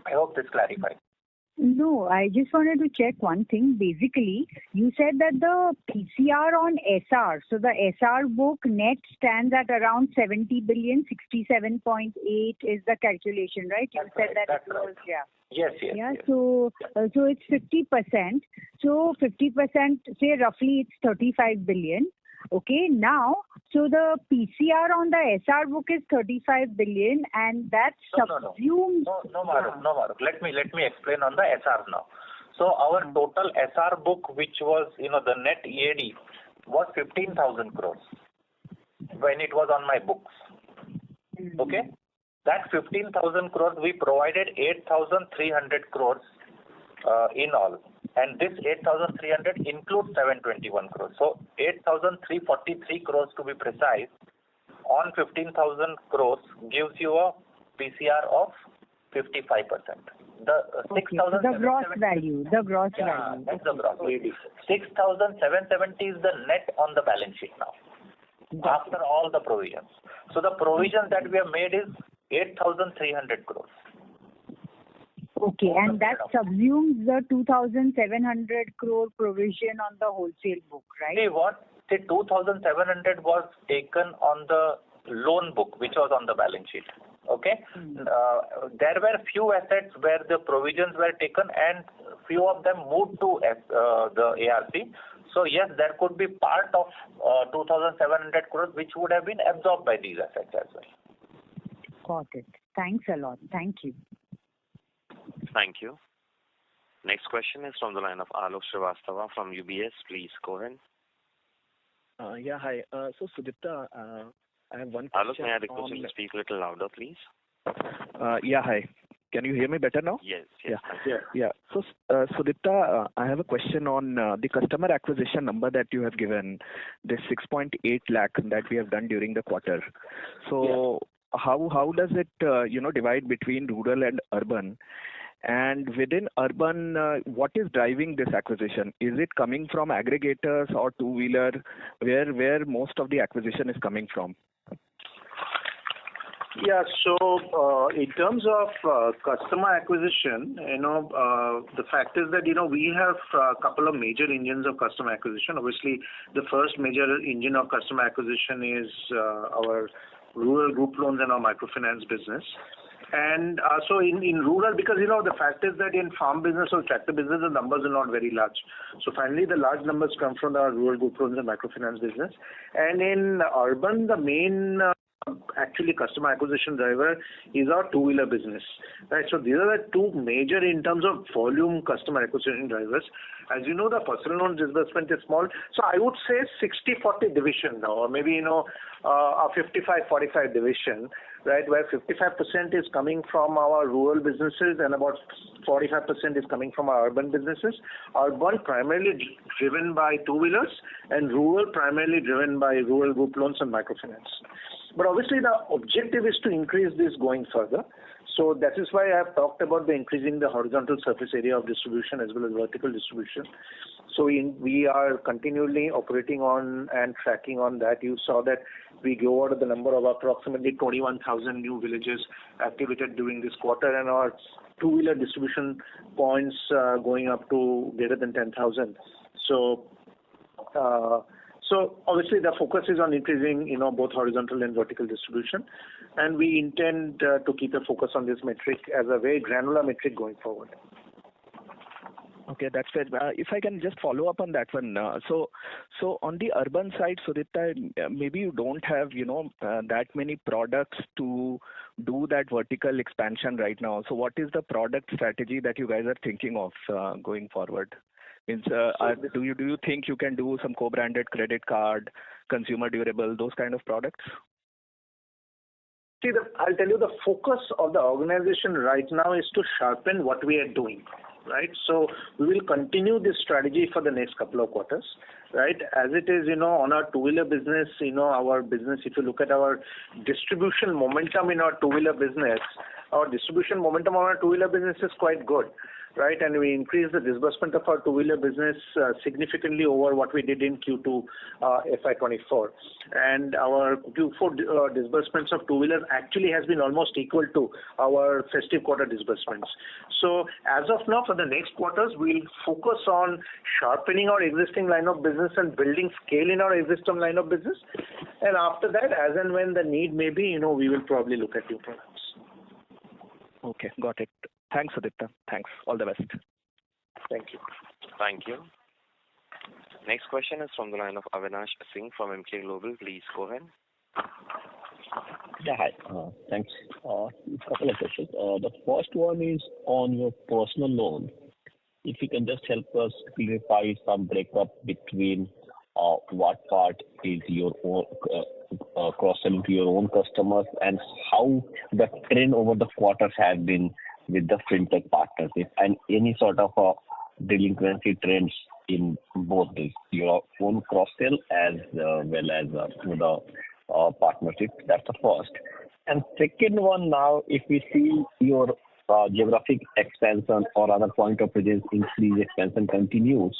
I hope this clarifies. No, I just wanted to check one thing. Basically, you said that the PCR on SR, so the SR book net stands at around 70 billion, 67.8 is the calculation, right? You said right, that it was, right. yeah. Yes. Yeah, so it's 50%. So 50%, say roughly it's 35 billion. Okay, now, so the PCR on the SR book is 35 billion, and that subsumes... No, Maruk. Let me explain on the SR now. So our total SR book, which was, the net EAD, was 15,000 crores when it was on my books. Okay? That 15,000 crores, we provided 8,300 crores in all. And this 8,300 includes 721 crores. So 8,343 crores to be precise on 15,000 crores gives you a PCR of 55%. The 6,000. The gross value. That's the gross value. 6,770 is the net on the balance sheet now, after all the provisions. So the provisions that we have made is 8,300 crores. Okay, and that subsumes the 2,700 crore provision on the wholesale book, right? The 2,700 was taken on the loan book, which was on the balance sheet. Okay? There were few assets where the provisions were taken, and few of them moved to the ARC. So yes, there could be part of 2,700 crores which would have been absorbed by these assets as well. Got it. Thanks a lot. Thank you. Thank you. Next question is from the line of Alok Srivastava from UBS. Please go ahead. Yeah, hi. So Sudipta, I have one question. Alok, may I request you to speak a little louder, please? Yeah, hi. Can you hear me better now? Yes. Yeah. So, Sudipta, I have a question on the customer acquisition number that you have given, the 6.8 lakh that we have done during the quarter. So, how does it, divide between rural and urban? And within urban, what is driving this acquisition? Is it coming from aggregators or two-wheeler? Where most of the acquisition is coming from? Yeah, so in terms of customer acquisition, the fact is that, we have a couple of major engines of customer acquisition. Obviously, the first major engine of customer acquisition is our rural group loans and our microfinance business. And so in rural, because, the fact is that in farm business or tractor business, the numbers are not very large. So finally, the large numbers come from our rural group loans and microfinance business. And in urban, the main actually customer acquisition driver is our two-wheeler business, right? So these are the two major in terms of volume customer acquisition drivers. As you know, the personal loan disbursement is small, so I would say 60-40 division now, or maybe a 55-45 division, right? Where 55% is coming from our rural businesses and about 45% is coming from our urban businesses. Urban primarily driven by two-wheelers and rural primarily driven by rural group loans and microfinance. But obviously the objective is to increase this going further. So that is why I have talked about the increasing the horizontal surface area of distribution as well as vertical distribution. So we are continually operating on and tracking on that. You saw that we go out of the number of approximately 21,000 new villages activated during this quarter, and our two-wheeler distribution points going up to greater than 10,000. So obviously the focus is on increasing, both horizontal and vertical distribution, and we intend to keep a focus on this metric as a very granular metric going forward. Okay, that's it. If I can just follow up on that one. So on the urban side, Sudipta, maybe you don't have, that many products to do that vertical expansion right now. So what is the product strategy that you guys are thinking of going forward? Means, do you think you can do some co-branded credit card, consumer durable, those kind of products? See, I'll tell you, the focus of the organization right now is to sharpen what we are doing, right? So we will continue this strategy for the next couple of quarters, right? As it is, on our two-wheeler business, our business, if you look at our distribution momentum in our two-wheeler business, is quite good, right? And we increased the disbursement of our two-wheeler business significantly over what we did in Q2 FY24. And our Q4 disbursements of two-wheelers actually has been almost equal to our festive quarter disbursements. So as of now, for the next quarters, we'll focus on sharpening our existing line of business and building scale in our existing line of business. And after that, as and when the need may be, we will probably look at new products. Okay, got it. Thanks, Sudipta. Thanks. All the best. Thank you. Thank you. Next question is from the line of Avinash Singh from Emkay Global. Please go ahead. Yeah, hi. Thanks. A couple of questions. The first one is on your personal loan. If you can just help us clarify some breakup between what part is your own cross-selling to your own customers and how the trend over the quarters has been with the fintech partners, and any sort of delinquency trends in both this, your own cross-sell as well as the partnership. That's the first. And second one, now if we see your geographic expansion or other point of presence increase expansion continues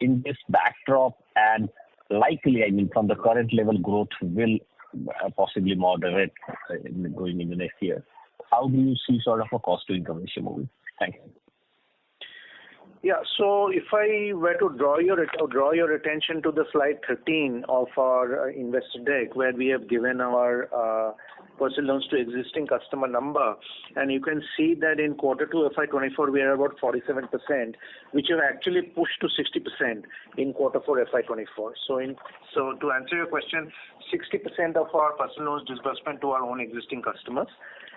in this backdrop, and likely, from the current level, growth will possibly moderate going into next year. How do you see sort of a cost to income ratio moving? Thanks. Yeah, so if I were to draw your attention to the slide 13 of our investor deck, where we have given our personal loans to existing customer number, and you can see that in Q2 FY24 we are about 47%, which have actually pushed to 60% in Q4 FY24. So to answer your question, 60% of our personal loans disbursement to our own existing customers,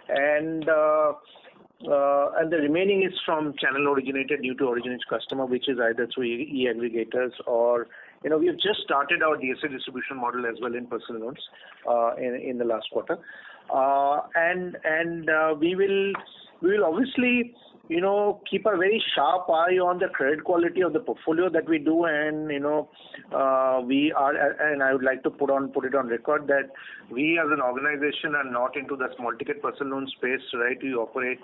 and the remaining is from channel originated due to originated customer, which is either through e-aggregators or, we have just started our DSA distribution model as well in personal loans in the last quarter. And we will obviously, keep a very sharp eye on the credit quality of the portfolio that we do, and we are, and I would like to put it on record that we as an organization are not into the small ticket personal loan space, right? We operate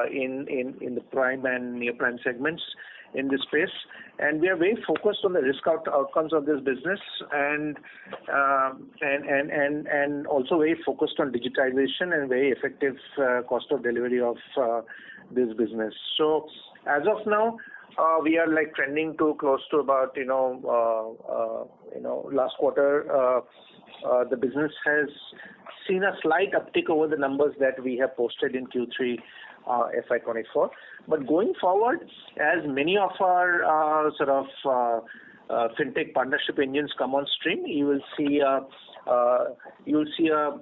in the prime and near prime segments in this space, and we are very focused on the risk outcomes of this business, and also very focused on digitization and very effective cost of delivery of this business. So as of now, we are trending to close to about last quarter. The business has seen a slight uptick over the numbers that we have posted in Q3 FY24. But going forward, as many of our fintech partnership engines come on stream, you will see you'll see a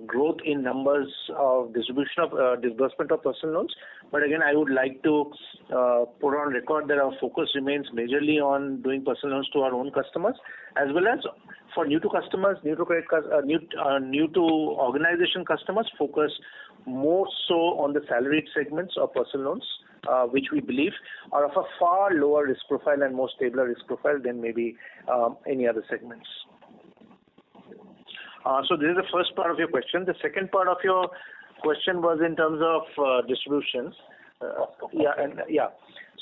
growth in numbers of disbursement of personal loans. But again, I would like to put on record that our focus remains majorly on doing personal loans to our own customers, as well as for new to customers, new to organization customers, focus more so on the salaried segments of personal loans, which we believe are of a far lower risk profile and more stable risk profile than maybe any other segments. So this is the first part of your question. The second part of your question was in terms of distributions.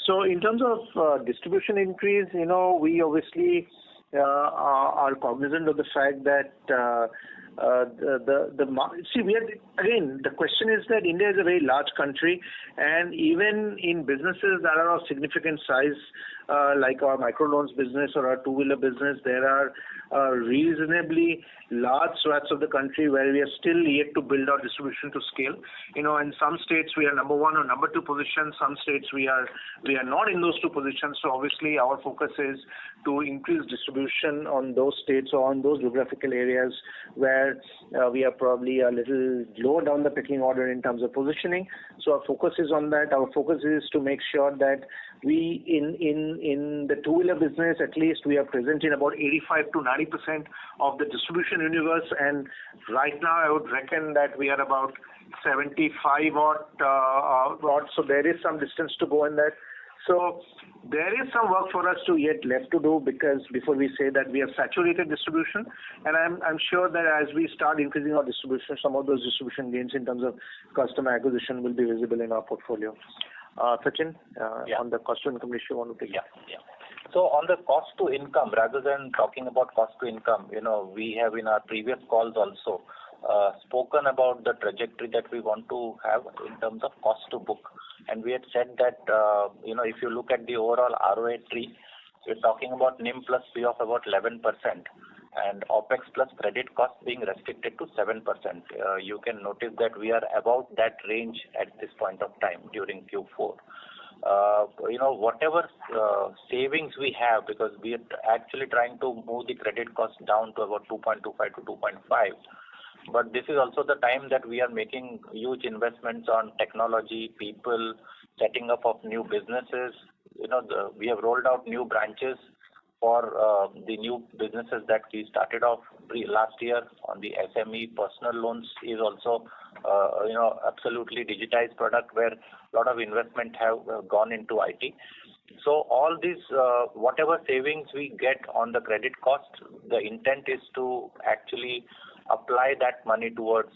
So in terms of distribution increase, we obviously are cognizant of the fact that the question is that India is a very large country, and even in businesses that are of significant size, like our microloans business or our two-wheeler business, there are reasonably large swaths of the country where we are still yet to build our distribution to scale. In some states we are number one or number two position. Some states we are not in those two positions. So obviously our focus is to increase distribution on those states or on those geographical areas where we are probably a little lower down the pecking order in terms of positioning. So our focus is on that. Our focus is to make sure that we in the two-wheeler business, at least we are present in about 85 to 90% of the distribution universe, and right now I would reckon that we are about 75 odd. So there is some distance to go in that. So there is some work for us to yet left to do, because before we say that we have saturated distribution, and I'm sure that as we start increasing our distribution, some of those distribution gains in terms of customer acquisition will be visible in our portfolio. Sachin, on the cost to income ratio, want to take? Yeah. So on the cost to income, rather than talking about cost to income, we have in our previous calls also spoken about the trajectory that we want to have in terms of cost to book. And we had said that, if you look at the overall ROA tree, we're talking about NIM plus P of about 11% and OPEX plus credit cost being restricted to 7%. You can notice that we are about that range at this point of time during Q4. Whatever savings we have, because we are actually trying to move the credit cost down to about 2.25 to 2.5. But this is also the time that we are making huge investments on technology, people, setting up of new businesses. We have rolled out new branches for the new businesses that we started off last year. On the SME personal loans is also absolutely digitized product where a lot of investment have gone into IT. So all these whatever savings we get on the credit cost, the intent is to actually apply that money towards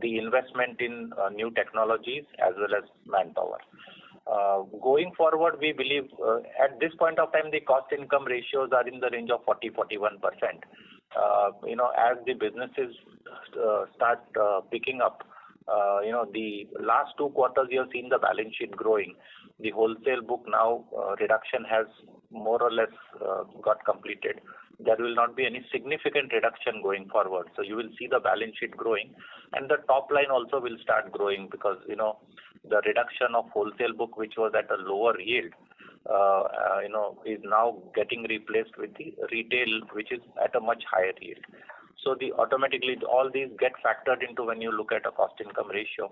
the investment in new technologies as well as manpower. Going forward, we believe at this point of time the cost income ratios are in the range of 40-41%. As the businesses start picking up, the last 2 quarters you have seen the balance sheet growing. The wholesale book now reduction has more or less got completed. There will not be any significant reduction going forward. So you will see the balance sheet growing, and the top line also will start growing because the reduction of wholesale book, which was at a lower yield, is now getting replaced with the retail, which is at a much higher yield. So automatically all these get factored into when you look at a cost income ratio.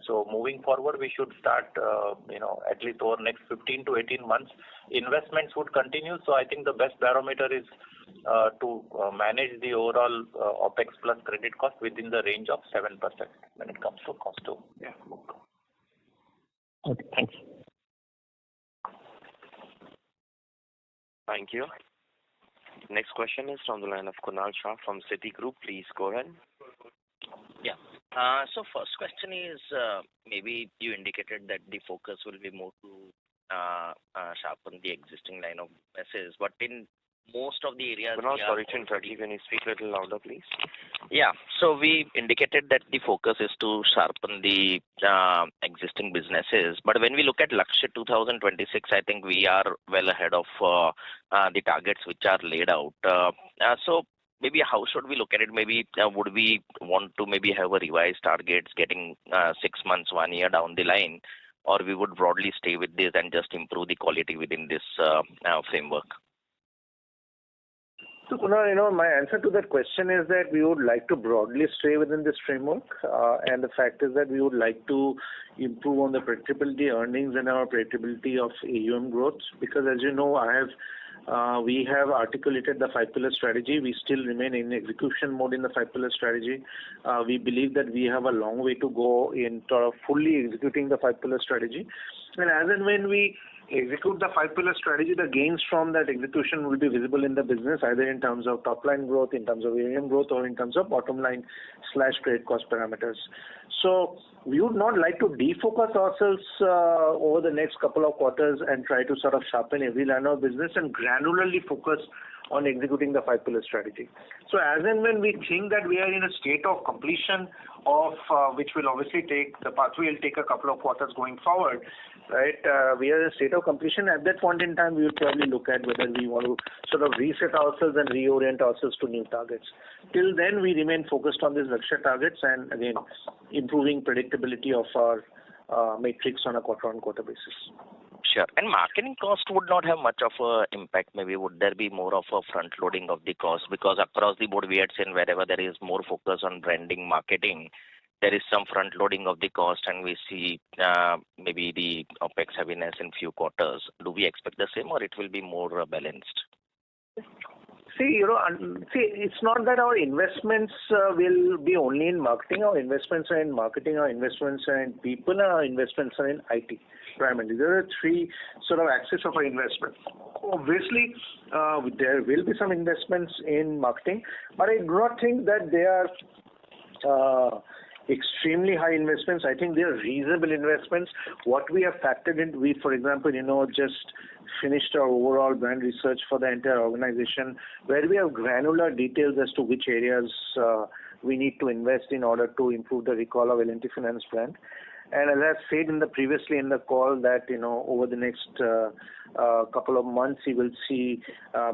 So moving forward, we should start, at least over next 15 to 18 months, investments would continue. So I think the best barometer is to manage the overall OPEX plus credit cost within the range of 7% when it comes to cost to book. Okay, thanks. Thank you. Next question is from the line of Kunal Shah from Citigroup. Please go ahead. Yeah. So first question is, maybe you indicated that the focus will be more to sharpen the existing line of businesses, but in most of the areas... Kunal, sorry to interrupt you. Can you speak a little louder, please? Yeah. So we indicated that the focus is to sharpen the existing businesses. But when we look at Lakshya 2026, I think we are well ahead of the targets which are laid out. So maybe how should we look at it? Maybe would we want to maybe have a revised targets getting 6 months, 1 year down the line, or we would broadly stay with this and just improve the quality within this framework? So, Kunal, my answer to that question is that we would like to broadly stay within this framework, and the fact is that we would like to improve on the predictability earnings and our predictability of AUM growth, because as you know, we have articulated the 5-pillar strategy. We still remain in execution mode in the 5-pillar strategy. We believe that we have a long way to go in sort of fully executing the 5-pillar strategy. And as and when we execute the 5-pillar strategy, the gains from that execution will be visible in the business, either in terms of top line growth, in terms of AUM growth, or in terms of bottom line / credit cost parameters. So we would not like to defocus ourselves over the next couple of quarters and try to sort of sharpen every line of business and granularly focus on executing the 5-pillar strategy. So as and when we think that we are in a state of completion of which will obviously the pathway will take a couple of quarters going forward, right? We are in a state of completion. At that point in time, we will probably look at whether we want to sort of reset ourselves and reorient ourselves to new targets. Till then, we remain focused on these Lakshya targets and again, improving predictability of our matrix on a quarter-on-quarter basis. Sure. And marketing cost would not have much of an impact. Maybe would there be more of a front loading of the cost? Because across the board, we had seen wherever there is more focus on branding, marketing, there is some front loading of the cost, and we see maybe the OPEX heaviness in few quarters. Do we expect the same, or it will be more balanced? See, it's not that our investments will be only in marketing. Our investments are in marketing, our investments are in people, and our investments are in IT. Primarily, there are 3 sort of axes of our investment. Obviously, there will be some investments in marketing, but I do not think that they are extremely high investments. I think they are reasonable investments. What we have factored in, we, for example, just finished our overall brand research for the entire organization, where we have granular details as to which areas we need to invest in order to improve the recall of L&T Finance brand. And as I said previously in the call that, over the next couple of months, you will see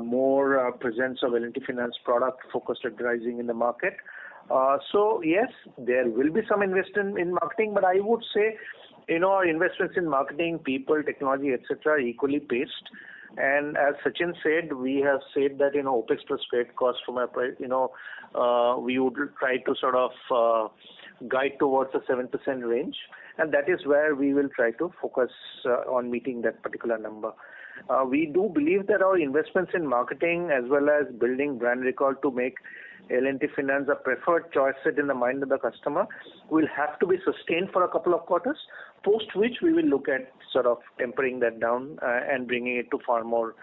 more presence of L&T Finance product focused advertising in the market. So yes, there will be some investment in marketing, but I would say, our investments in marketing, people, technology, etc., are equally paced. And as Sachin said, we have said that, OPEX plus credit cost from our, we would try to sort of guide towards a 7% range. And that is where we will try to focus on meeting that particular number. We do believe that our investments in marketing as well as building brand recall to make L&T Finance a preferred choice set in the mind of the customer will have to be sustained for a couple of quarters, post which we will look at sort of tempering that down and bringing it to far more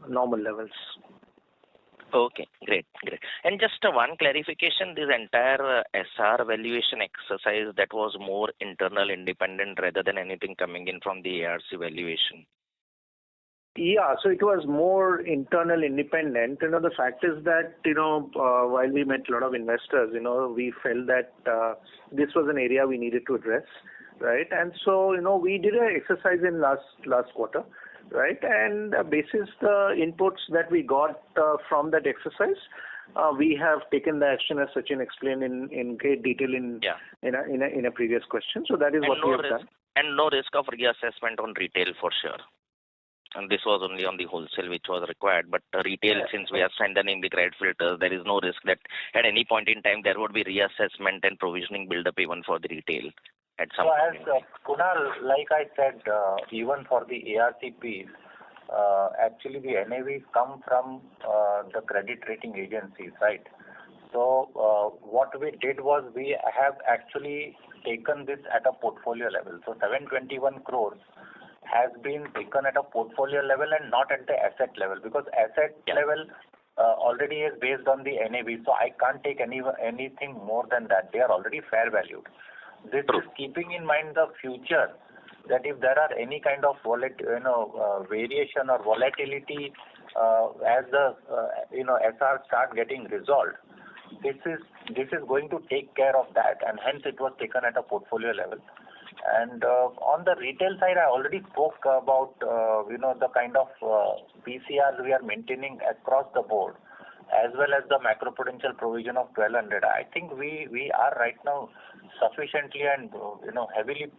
normal levels. Okay, great. And just one clarification, this entire SR valuation exercise, that was more internal, independent, rather than anything coming in from the ARC valuation? Yeah, so it was more internal, independent. The fact is that, while we met a lot of investors, we felt that this was an area we needed to address, right? And so, we did an exercise in last quarter, right? And basis the inputs that we got from that exercise, we have taken the action as Sachin explained in great detail in a previous question. So that is what we have done. And no risk of reassessment on retail for sure. And this was only on the wholesale which was required. But retail, since we are strengthening the credit filters, there is no risk that at any point in time there would be reassessment and provisioning build-up even for the retail at some point. So as Kunal, like I said, even for the ARC piece, actually the NAVs come from the credit rating agencies, right? So what we did was we have actually taken this at a portfolio level. So 721 crores has been taken at a portfolio level and not at the asset level, because asset level already is based on the NAV. So I can't take anything more than that. They are already fair valued. This is keeping in mind the future, that if there are any kind of variation or volatility as the SR start getting resolved, this is going to take care of that, and hence it was taken at a portfolio level. And on the retail side, I already spoke about the kind of PCRs we are maintaining across the board, as well as the macroprudential provision of 1200. I think we are right now sufficiently and heavily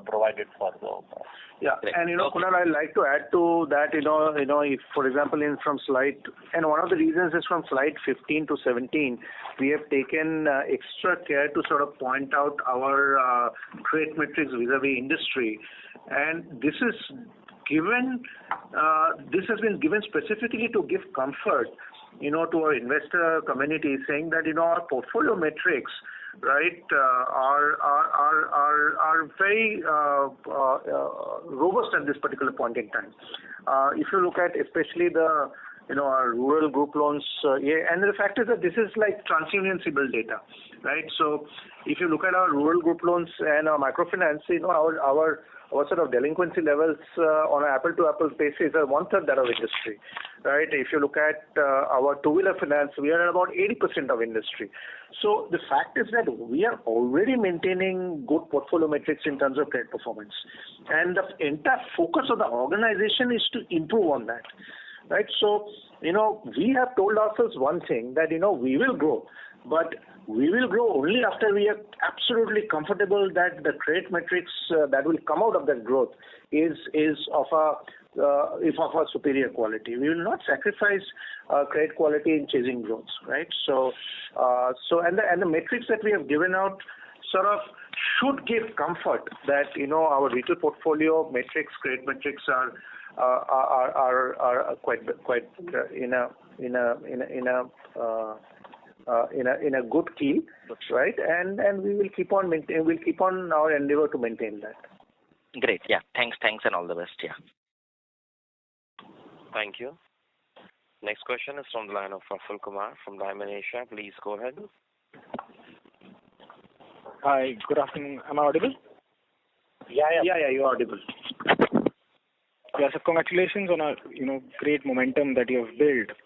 provided for the. Yeah, and Kunal, I'd like to add to that. If, for example, from slide, and one of the reasons is from slide 15 to 17, we have taken extra care to sort of point out our credit metrics vis-a-vis industry, and this is given. This has been given specifically to give comfort, to our investor community, saying that our portfolio metrics, right, are very robust at this particular point in time. If you look at especially the our rural group loans, and the fact is that this is like TransUnion CIBIL data, right? So if you look at our rural group loans and our microfinance, our sort of delinquency levels on an apple-to-apple basis are one-third that of industry, right? If you look at our two-wheeler finance, we are at about 80% of industry. So the fact is that we are already maintaining good portfolio metrics in terms of credit performance. And the entire focus of the organization is to improve on that, right? So, we have told ourselves one thing, that, we will grow, but we will grow only after we are absolutely comfortable that the credit metrics that will come out of that growth is of a superior quality. We will not sacrifice credit quality in chasing growth, right? So and the metrics that we have given out sort of should give comfort that our retail portfolio metrics, credit metrics are quite in a good key, right? And we will keep on our endeavor to maintain that. Great. Yeah. Thanks, and all the best. Yeah. Thank you. Next question is from the line of Praful Kumar from Diamond Asia. Please go ahead. Hi. Good afternoon. Am I audible? Yeah, you're audible. Yeah. So congratulations on a great momentum that you have built.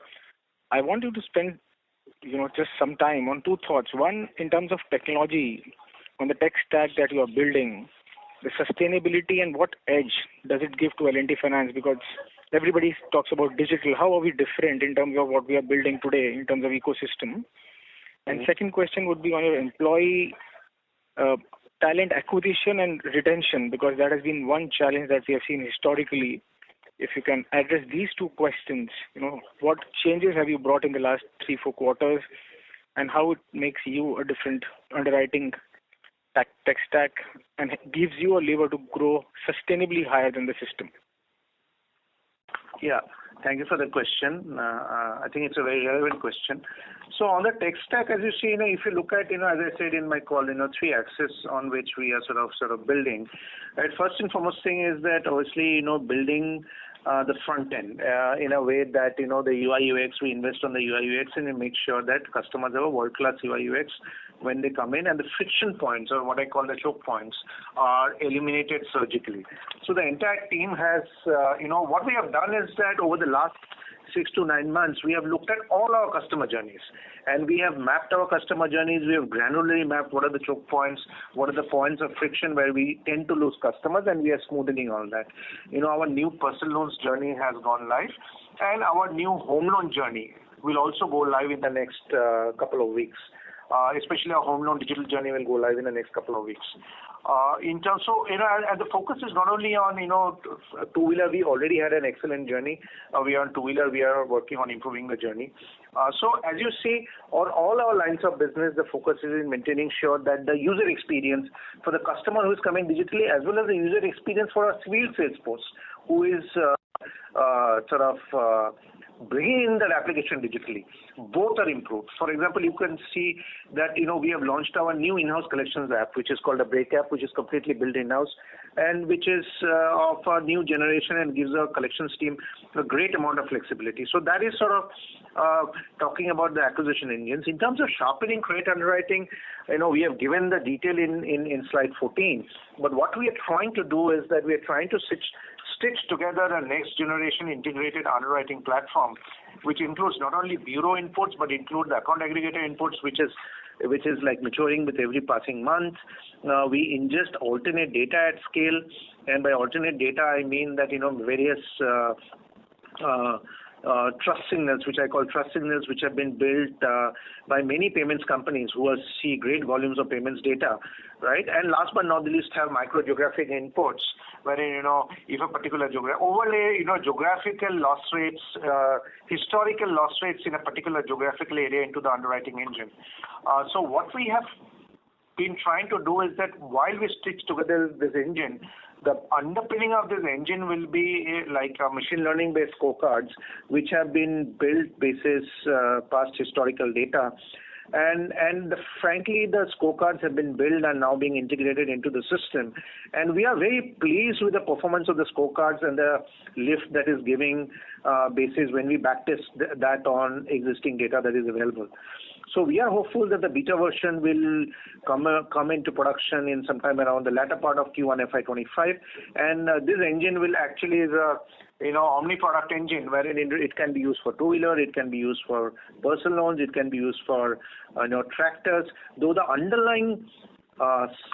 I want you to spend just some time on two thoughts. One, in terms of technology, on the tech stack that you are building, the sustainability and what edge does it give to L&T Finance? Because everybody talks about digital. How are we different in terms of what we are building today in terms of ecosystem? And second question would be on your employee talent acquisition and retention, because that has been one challenge that we have seen historically. If you can address these two questions, what changes have you brought in the last 3-4 quarters, and how it makes you a different underwriting tech stack and gives you a lever to grow sustainably higher than the system? Yeah, thank you for the question. I think it's a very relevant question. So on the tech stack, as you see, if you look at, as I said in my call, 3 axes on which we are sort of building. Right, first and foremost thing is that obviously, building the front end in a way that the UI UX, we invest on the UI UX and we make sure that customers have a world-class UI UX when they come in, and the friction points, or what I call the choke points, are eliminated surgically. So the entire team has, what we have done is that over the last 6 to 9 months, we have looked at all our customer journeys, and we have mapped our customer journeys. We have granularly mapped what are the choke points, what are the points of friction where we tend to lose customers, and we are smoothing all that. Our new personal loans journey has gone live, and our new home loan journey will also go live in the next couple of weeks. Especially our home loan digital journey will go live in the next couple of weeks. In terms of, and the focus is not only on, two-wheeler. We already had an excellent journey. We are on two-wheeler. We are working on improving the journey. So as you see, on all our lines of business, the focus is in maintaining sure that the user experience for the customer who is coming digitally, as well as the user experience for our field sales force, who is bringing in that application digitally, both are improved. For example, you can see that we have launched our new in-house collections app, which is called a Break app, which is completely built in-house, and which is of a new generation and gives our collections team a great amount of flexibility. So that is sort of talking about the acquisition engines. In terms of sharpening credit underwriting, we have given the detail in slide 14. But what we are trying to do is that we are trying to stitch together a next generation integrated underwriting platform, which includes not only bureau inputs but include the account aggregator inputs, which is like maturing with every passing month. We ingest alternate data at scale, and by alternate data I mean that various trust signals, which I call trust signals, which have been built by many payments companies who see great volumes of payments data, right? And last but not the least, have micro-geographic inputs, wherein, if a particular overlay, geographical loss rates, historical loss rates in a particular geographical area into the underwriting engine. So what we have been trying to do is that while we stitch together this engine, the underpinning of this engine will be like machine learning based scorecards, which have been built basis past historical data. And frankly, the scorecards have been built and now being integrated into the system. And we are very pleased with the performance of the scorecards and the lift that is giving basis when we backtest that on existing data that is available. So we are hopeful that the beta version will come into production in sometime around the latter part of Q1FY25, and this engine will actually is a omni-product engine wherein it can be used for two-wheeler, it can be used for personal loans, it can be used for tractors. Though the underlying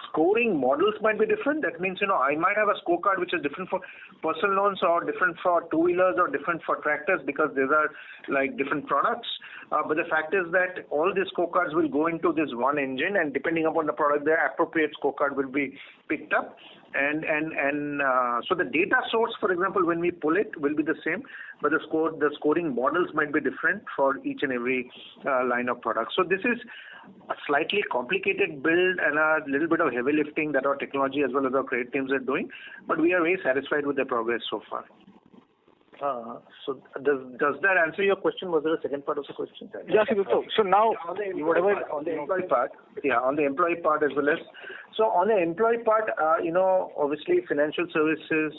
scoring models might be different. That means, I might have a scorecard which is different for personal loans or different for two-wheelers or different for tractors because these are like different products. But the fact is that all these scorecards will go into this one engine, and depending upon the product, the appropriate scorecard will be picked up. And so the data source, for example, when we pull it, will be the same, but the scoring models might be different for each and every line of product. So this is a slightly complicated build and a little bit of heavy lifting that our technology as well as our credit teams are doing, but we are very satisfied with the progress so far. So does that answer your question? Was there a second part of the question? Yes, so now on the employee part, on the employee part as well as on the employee part, obviously financial services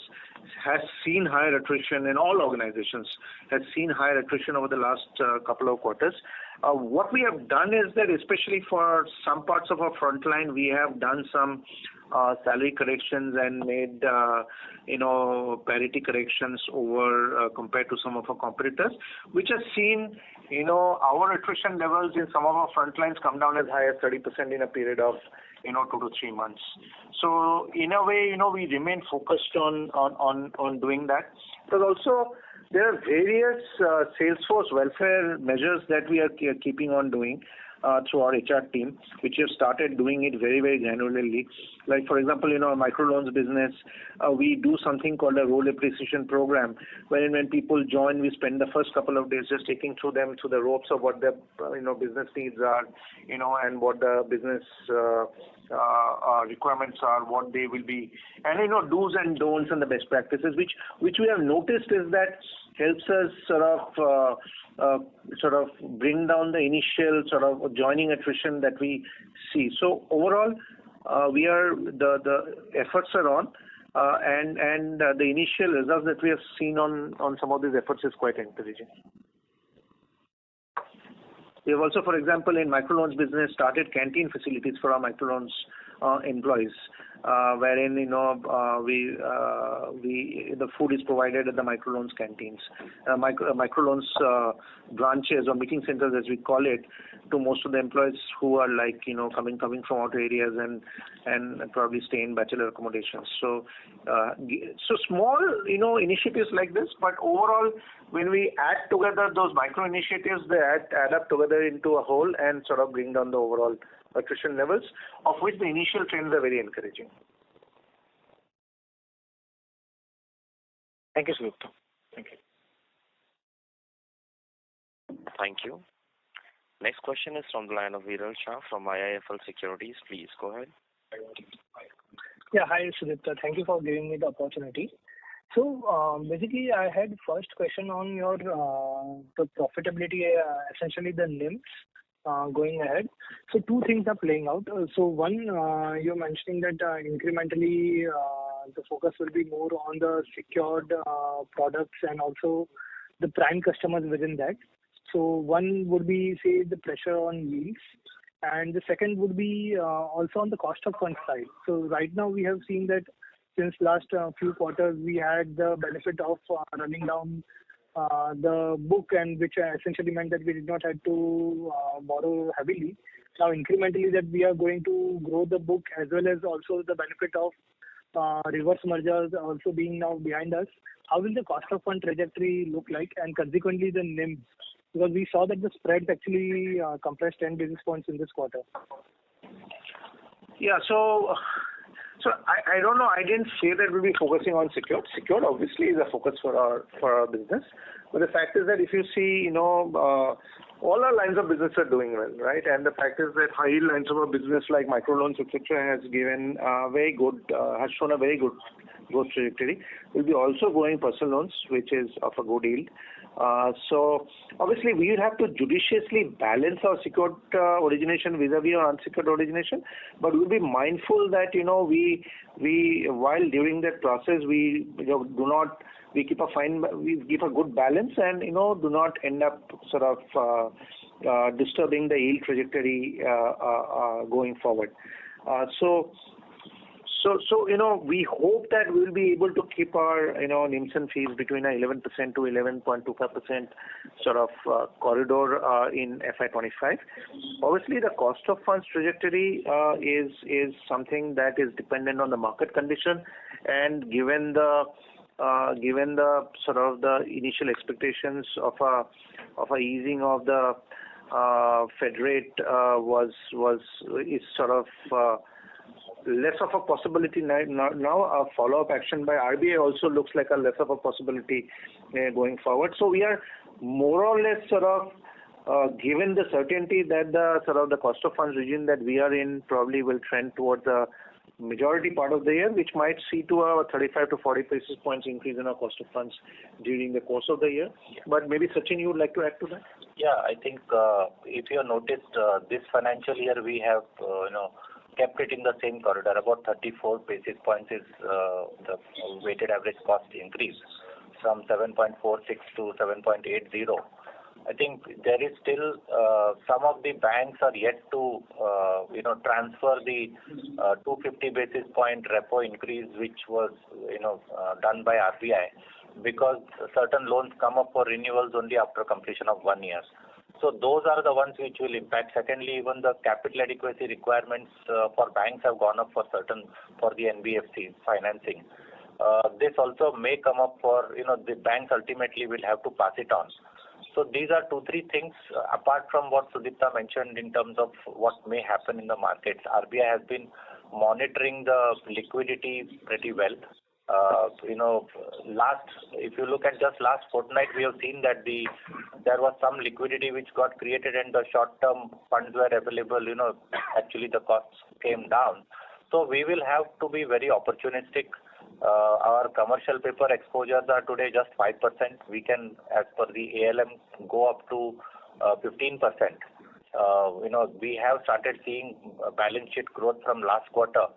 has seen higher attrition in all organizations, has seen higher attrition over the last couple of quarters. What we have done is that, especially for some parts of our frontline, we have done some salary corrections and made parity corrections over compared to some of our competitors, which has seen our attrition levels in some of our frontlines come down as high as 30% in a period of 2 to 3 months. So in a way, we remain focused on doing that. But also there are various Salesforce welfare measures that we are keeping on doing through our HR team, which have started doing it very, very granularly. Like, for example, our microloans business, we do something called a role appreciation program, wherein when people join, we spend the first couple of days just taking them through the ropes of what their business needs are, and what the business requirements are, what they will be, and do's and don'ts and the best practices, which we have noticed is that helps us sort of bring down the initial sort of joining attrition that we see. So overall, the efforts are on, and the initial results that we have seen on some of these efforts is quite encouraging. We have also, for example, in microloans business, started canteen facilities for our microloans employees, wherein the food is provided at the microloans canteens, microloans branches or meeting centers as we call it, to most of the employees who are like coming from outer areas and probably stay in bachelor accommodations. So small initiatives like this, but overall when we add together those micro initiatives, they add up together into a whole and sort of bring down the overall attrition levels, of which the initial trends are very encouraging. Thank you, Sudipta. Thank you. Thank you. Next question is from the line of Viral Shah from IIFL Securities. Please go ahead. Yeah, hi Sudipta. Thank you for giving me the opportunity. So basically, I had first question on your the profitability, essentially the NIMs going ahead. So two things are playing out. So one, you're mentioning that incrementally the focus will be more on the secured products and also the prime customers within that. So one would be, say, the pressure on yields, and the second would be also on the cost of funds side. So right now we have seen that since last few quarters we had the benefit of running down the book, and which essentially meant that we did not have to borrow heavily. Now incrementally that we are going to grow the book as well as also the benefit of reverse mergers also being now behind us, how will the cost of fund trajectory look like, and consequently the NIMs? Because we saw that the spreads actually compressed 10 basis points in this quarter. Yeah, so I don't know. I didn't say that we'll be focusing on secured. Secured obviously is a focus for our business. But the fact is that if you see, all our lines of business are doing well, right? And the fact is that high yield lines of our business like microloans, etc., has given has shown a very good growth trajectory. We'll be also growing personal loans, which is of a good yield. So obviously we will have to judiciously balance our secured origination vis-a-vis our unsecured origination, but we'll be mindful that we while during that process we keep a good balance and do not end up sort of disturbing the yield trajectory going forward. So we hope that we'll be able to keep our NIMs and fees between 11% to 11.25% sort of corridor in FY25. Obviously, the cost of funds trajectory is something that is dependent on the market condition, and given the sort of the initial expectations of a easing of the Fed rate is sort of less of a possibility now. A follow-up action by RBI also looks like a less of a possibility going forward. So we are more or less sort of given the certainty that the cost of funds regime that we are in probably will trend towards the majority part of the year, which might see to a 35 to 40 basis points increase in our cost of funds during the course of the year. But maybe Sachin, you would like to add to that? Yeah, I think if you have noticed, this financial year we have kept it in the same corridor. About 34 basis points is the weighted average cost increase from 7.46 to 7.80. I think there is still some of the banks are yet to transfer the 250 basis point repo increase which was done by RBI, because certain loans come up for renewals only after completion of 1 year. So those are the ones which will impact. Secondly, even the capital adequacy requirements for banks have gone up for the NBFC financing. This also may come up for the banks ultimately will have to pass it on. So these are 2-3 things apart from what Sudipta mentioned in terms of what may happen in the markets. RBI has been monitoring the liquidity pretty well. If you look at just last fortnight, we have seen that there was some liquidity which got created and the short-term funds were available. Actually the costs came down. So we will have to be very opportunistic. Our commercial paper exposures are today just 5%. We can, as per the ALM, go up to 15%. We have started seeing balance sheet growth from last quarter.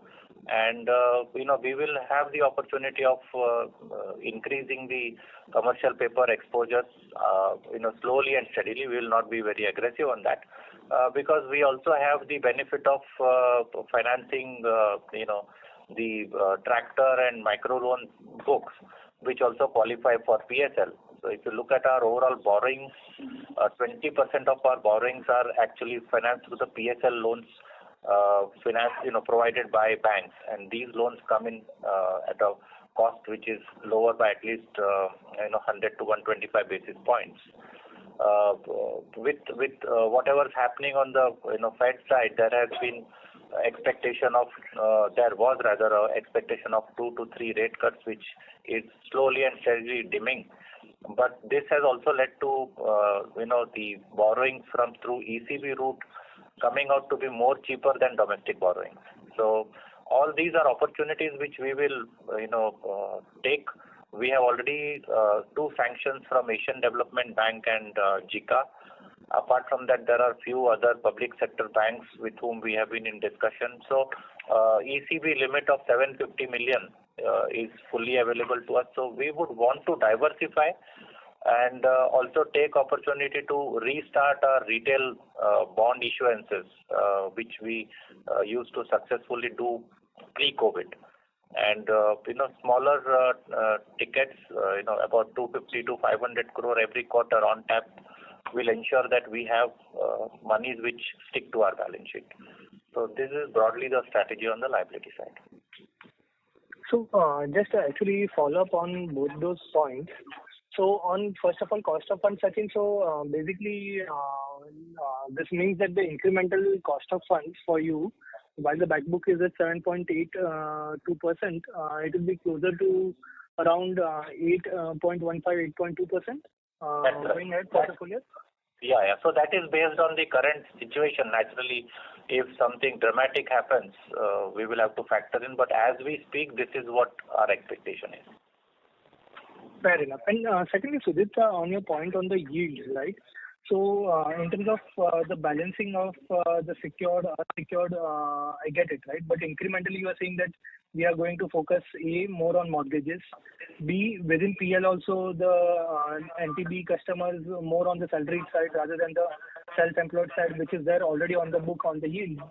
And we will have the opportunity of increasing the commercial paper exposures slowly and steadily. We will not be very aggressive on that because we also have the benefit of financing the tractor and micro loan books, which also qualify for PSL. So if you look at our overall borrowings, 20% of our borrowings are actually financed through the PSL loans provided by banks, and these loans come in at a cost which is lower by at least 100 to 125 basis points. With whatever is happening on the Fed side, there was expectation of 2 to 3 rate cuts, which is slowly and steadily dimming. But this has also led to the borrowings through ECB route coming out to be more cheaper than domestic borrowings. So all these are opportunities which we will take. We have already 2 sanctions from Asian Development Bank and JICA. Apart from that, there are few other public sector banks with whom we have been in discussion. So ECB limit of 750 million is fully available to us. So we would want to diversify and also take opportunity to restart our retail bond issuances, which we used to successfully do pre-COVID. And smaller tickets, about 250 to 500 crore every quarter on tap, will ensure that we have monies which stick to our balance sheet. So this is broadly the strategy on the liability side. So just actually follow up on both those points. So on first of all, cost of funds, Sachin. So basically, this means that the incremental cost of funds for you, while the back book is at 7.82%, it will be closer to around 8.15, 8.2%. Going ahead for the full year. Yeah. So that is based on the current situation. Naturally, if something dramatic happens, we will have to factor in. But as we speak, this is what our expectation is. Fair enough. And secondly, Sudipta, on your point on the yield, right? So in terms of the balancing of the secured, unsecured, I get it, right? But incrementally, you are saying that we are going to focus A, more on mortgages, B, within PL also the NTB customers more on the salaried side rather than the self-employed side, which is there already on the book on the yield.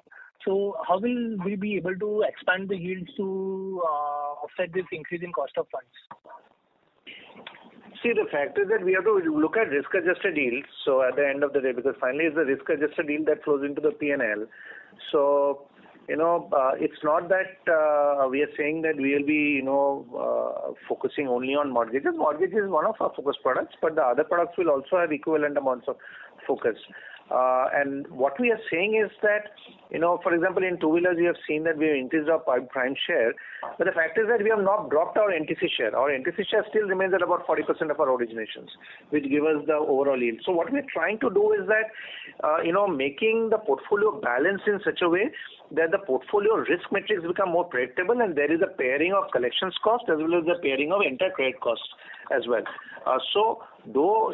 So how will we be able to expand the yields to offset this increase in cost of funds? See, the fact is that we have to look at risk-adjusted yields. So at the end of the day, because finally it's the risk-adjusted yield that flows into the P&L. So, it's not that we are saying that we will be, focusing only on mortgages. Mortgage is one of our focus products, but the other products will also have equivalent amounts of focus. And what we are saying is that, for example, in two-wheelers, we have seen that we have increased our prime share. But the fact is that we have not dropped our NTC share. Our NTC share still remains at about 40% of our originations, which give us the overall yield. So what we are trying to do is that, making the portfolio balanced in such a way that the portfolio risk metrics become more predictable, and there is a pairing of collections cost as well as the pairing of entire credit costs as well. So though,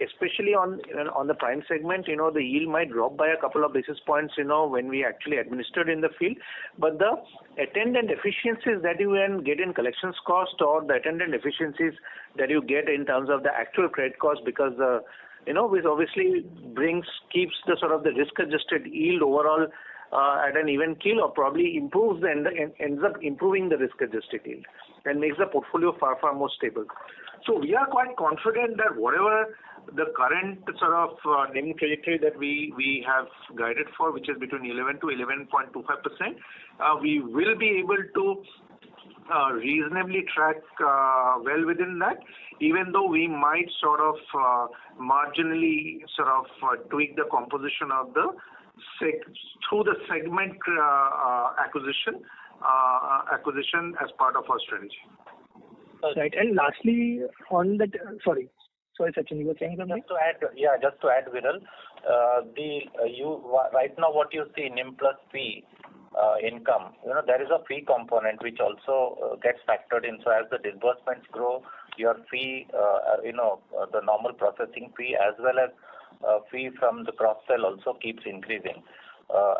especially on the prime segment, the yield might drop by a couple of basis points, when we actually administered in the field, but the attendant efficiencies that you can get in collections cost or the attendant efficiencies that you get in terms of the actual credit cost, because which obviously keeps the sort of the risk-adjusted yield overall at an even keel, or probably ends up improving the risk-adjusted yield and makes the portfolio far, far more stable. So we are quite confident that whatever the current sort of NIM trajectory that we have guided for, which is between 11 to 11.25%, we will be able to reasonably track well within that, even though we might sort of marginally tweak the composition of the through the segment acquisition as part of our strategy. Right. And lastly, on that, sorry, Sachin, you were saying something? Just to add, Viral, right now what you see NIM plus fee income, there is a fee component which also gets factored in. So as the disbursements grow, your fee, the normal processing fee as well as fee from the cross-sell also keeps increasing.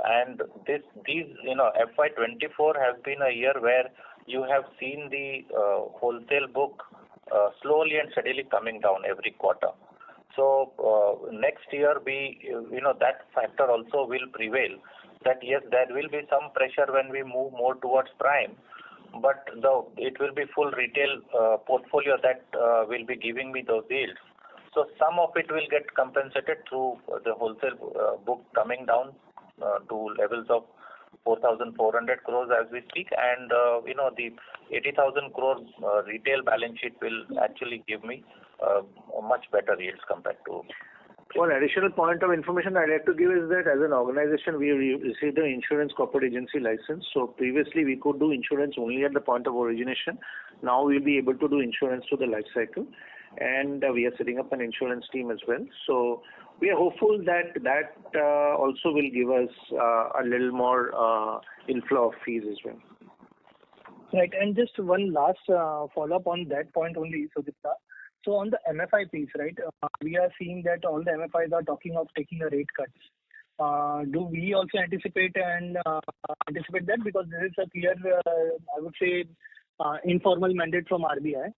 And these FY24 has been a year where you have seen the wholesale book slowly and steadily coming down every quarter. So next year, that factor also will prevail. That yes, there will be some pressure when we move more towards prime, but it will be full retail portfolio that will be giving me those yields. So some of it will get compensated through the wholesale book coming down to levels of 4,400 crores as we speak, and the 80,000 crores retail balance sheet will actually give me much better yields compared to. One additional point of information I'd like to give is that as an organization, we received an insurance corporate agency license. So previously we could do insurance only at the point of origination. Now we'll be able to do insurance through the life cycle, and we are setting up an insurance team as well. So we are hopeful that also will give us a little more inflow of fees as well. Right, and just one last follow-up on that point only, Sudipta. So on the MFI piece, right, we are seeing that all the MFIs are talking of taking a rate cut. Do we also anticipate that, because there is a clear, I would say, informal mandate from RBI?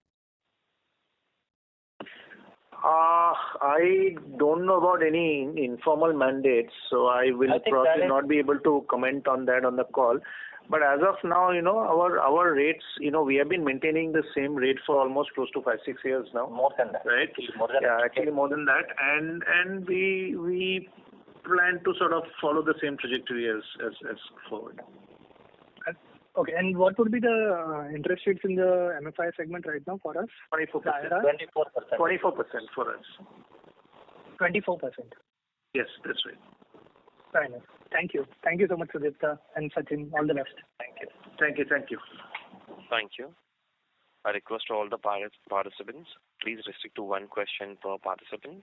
I don't know about any informal mandates, so I will probably not be able to comment on that on the call. But as of now, our rates, we have been maintaining the same rate for almost close to 5-6 years now. More than that, right? Actually more than that, and we plan to sort of follow the same trajectory as forward. Okay. And what would be the interest rates in the MFI segment right now for us? 24%. 24%. 24% for us. 24%. Yes, that's right. Fair enough. Thank you. Thank you so much, Sudipta and Sachin. All the best. Thank you. Thank you. Thank you. I request to all the participants, please restrict to one question per participant.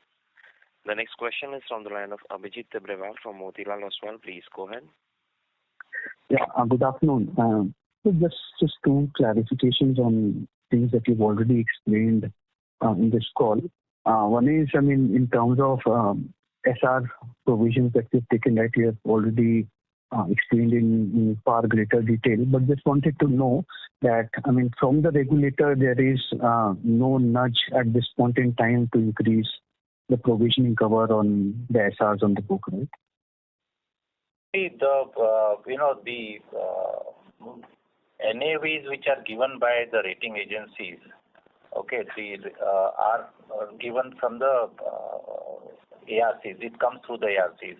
The next question is from the line of Abhijit Tibrewal from Motilal Oswal. Please go ahead. Yeah, good afternoon. So just two clarifications on things that you've already explained in this call. One is, in terms of SR provisions that you've taken, that you have already explained in far greater detail, but just wanted to know that, from the regulator, there is no nudge at this point in time to increase the provisioning cover on the SRs on the book, right? The NAVs which are given by the rating agencies, okay, are given from the ARCs. It comes through the ARCs.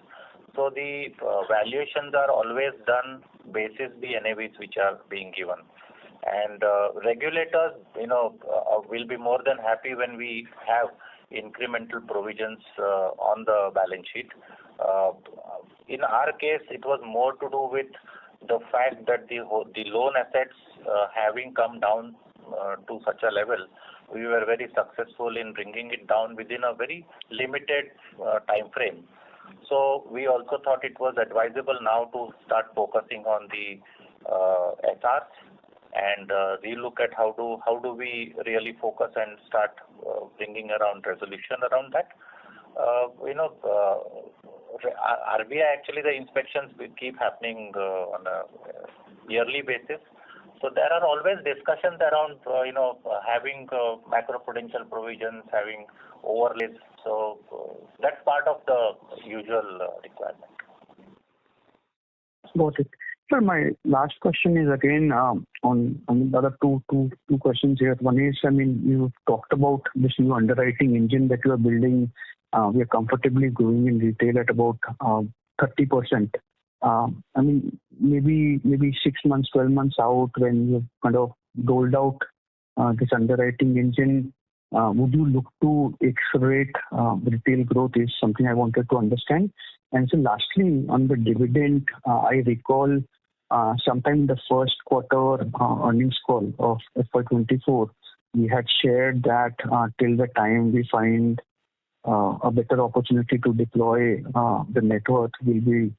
So the valuations are always done basis the NAVs which are being given. And regulators, will be more than happy when we have incremental provisions on the balance sheet. In our case, it was more to do with the fact that the loan assets having come down to such a level, we were very successful in bringing it down within a very limited time frame. So we also thought it was advisable now to start focusing on the SRs and relook at how do we really focus and start bringing around resolution around that. RBI, actually the inspections will keep happening on a yearly basis. So there are always discussions around having macroprudential provisions, having overlays. So that's part of the usual requirement. Got it. Sir, my last question is again on the other two questions here. One is, you talked about this new underwriting engine that you are building. We are comfortably growing in retail at about 30%. Maybe 6 months, 12 months out, when you've kind of rolled out this underwriting engine, would you look to accelerate retail growth is something I wanted to understand. And so lastly, on the dividend, I recall sometime in the first quarter earnings call of FY24, we had shared that till the time we find a better opportunity to deploy the net worth, will be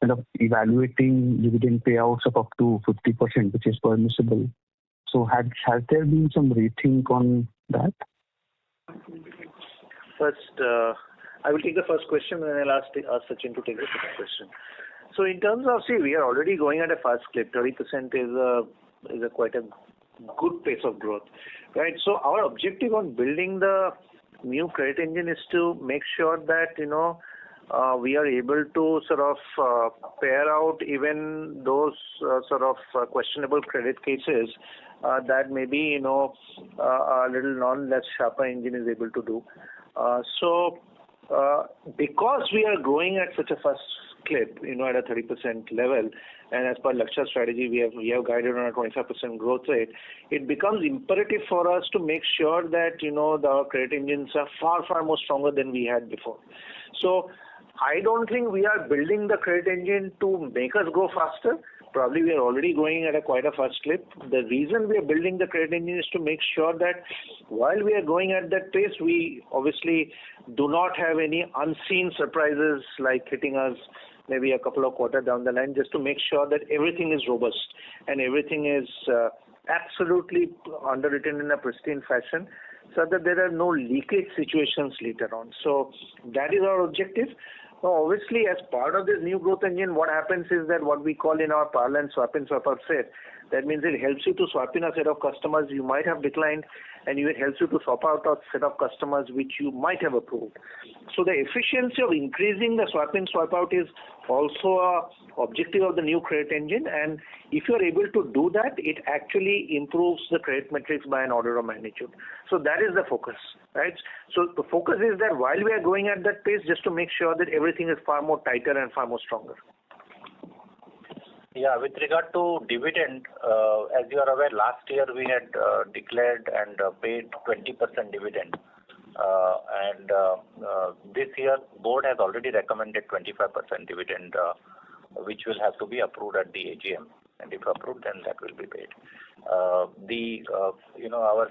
kind of evaluating dividend payouts of up to 50%, which is permissible. So has there been some rethink on that? First, I will take the first question and I'll ask Sachin to take the second question. So in terms of, we are already going at a fast clip. 30% is a quite a good pace of growth, right? So our objective on building the new credit engine is to make sure that we are able to sort of pair out even those sort of questionable credit cases that maybe a little non-less sharper engine is able to do. So because we are growing at such a fast clip, at a 30% level, and as per Lakshya strategy, we have guided on a 25% growth rate. It becomes imperative for us to make sure that the credit engines are far more stronger than we had before. So I don't think we are building the credit engine to make us go faster. Probably we are already going at quite a fast clip. The reason we are building the credit engine is to make sure that while we are going at that pace, we obviously do not have any unseen surprises like hitting us maybe a couple of quarters down the line, just to make sure that everything is robust and everything is absolutely underwritten in a pristine fashion, so that there are no leakage situations later on. So that is our objective. Now, obviously, as part of this new growth engine, what happens is that what we call in our parlance swap in, swap out set. That means it helps you to swap in a set of customers you might have declined, and it helps you to swap out a set of customers which you might have approved. So the efficiency of increasing the swap in, swap out is also a objective of the new credit engine, and if you are able to do that, it actually improves the credit metrics by an order of magnitude. So that is the focus, right? So the focus is that while we are going at that pace, just to make sure that everything is far more tighter and far more stronger. Yeah, with regard to dividend, as you are aware, last year we had declared and paid 20% dividend. This year, board has already recommended 25% dividend, which will have to be approved at the AGM. And if approved, then that will be paid. Our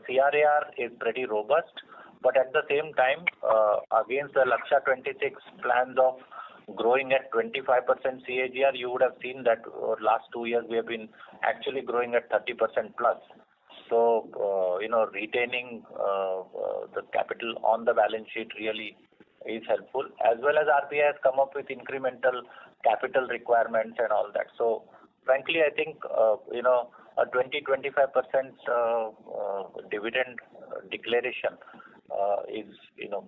CRAR is pretty robust, but at the same time, against the Lakshya 26 plans of growing at 25% CAGR, you would have seen that over last 2 years we have been actually growing at 30% plus. So, retaining the capital on the balance sheet really is helpful, as well as RBI has come up with incremental capital requirements and all that. So, frankly, I think, a 20-25% dividend declaration is,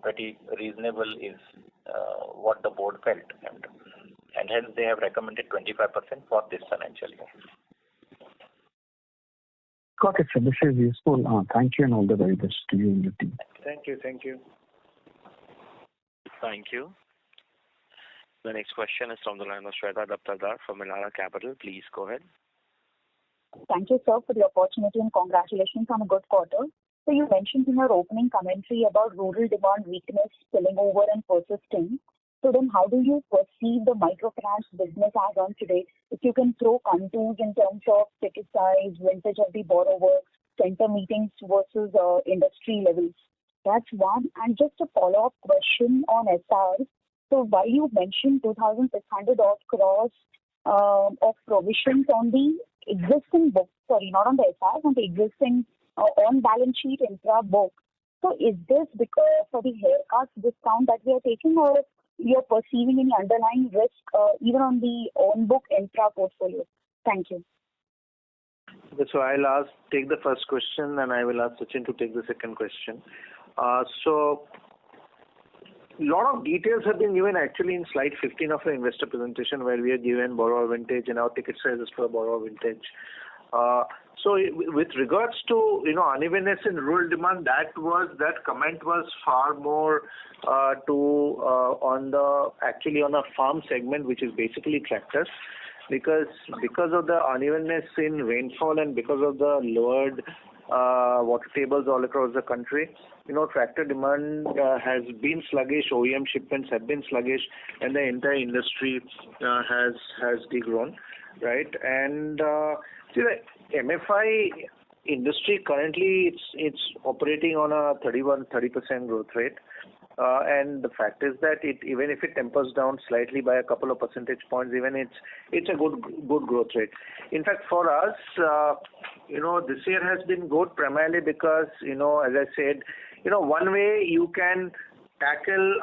pretty reasonable, is what the board felt, and hence they have recommended 25% for this financial year. Got it, sir. This is useful. Thank you and all the very best to you and your team. Thank you. Thank you. The next question is from the line of Shweta Daptardar from Elara Capital. Please go ahead. Thank you, sir, for the opportunity and congratulations on a good quarter. So you mentioned in your opening commentary about rural demand weakness spilling over and persisting. So then how do you perceive the microfinance business as on today? If you can throw contours in terms of ticket size, vintage of the borrower, center meetings versus industry levels. That's one. And just a follow-up question on SR. So while you mentioned 2,600 odd crores of provisions on the existing book, not on the SR, on the existing on balance sheet infra book. So is this because for the haircut discount that we are taking, or you're perceiving any underlying risk even on the on book infra portfolio? Thank you. So I'll take the first question, and I will ask Sachin to take the second question. So a lot of details have been given actually in slide 15 of our investor presentation, where we are given borrower vintage and our ticket sizes for borrower vintage. So with regards to unevenness in rural demand, that comment was far more on a farm segment, which is basically tractors, because of the unevenness in rainfall and because of the lowered water tables all across the country. Tractor demand has been sluggish, OEM shipments have been sluggish, and the entire industry has degrown, right? And see, the MFI industry currently it's operating on a 30% growth rate, and the fact is that even if it tempers down slightly by a couple of percentage points, even it's a good growth rate. In fact, for us, this year has been good primarily because as I said, one way you can tackle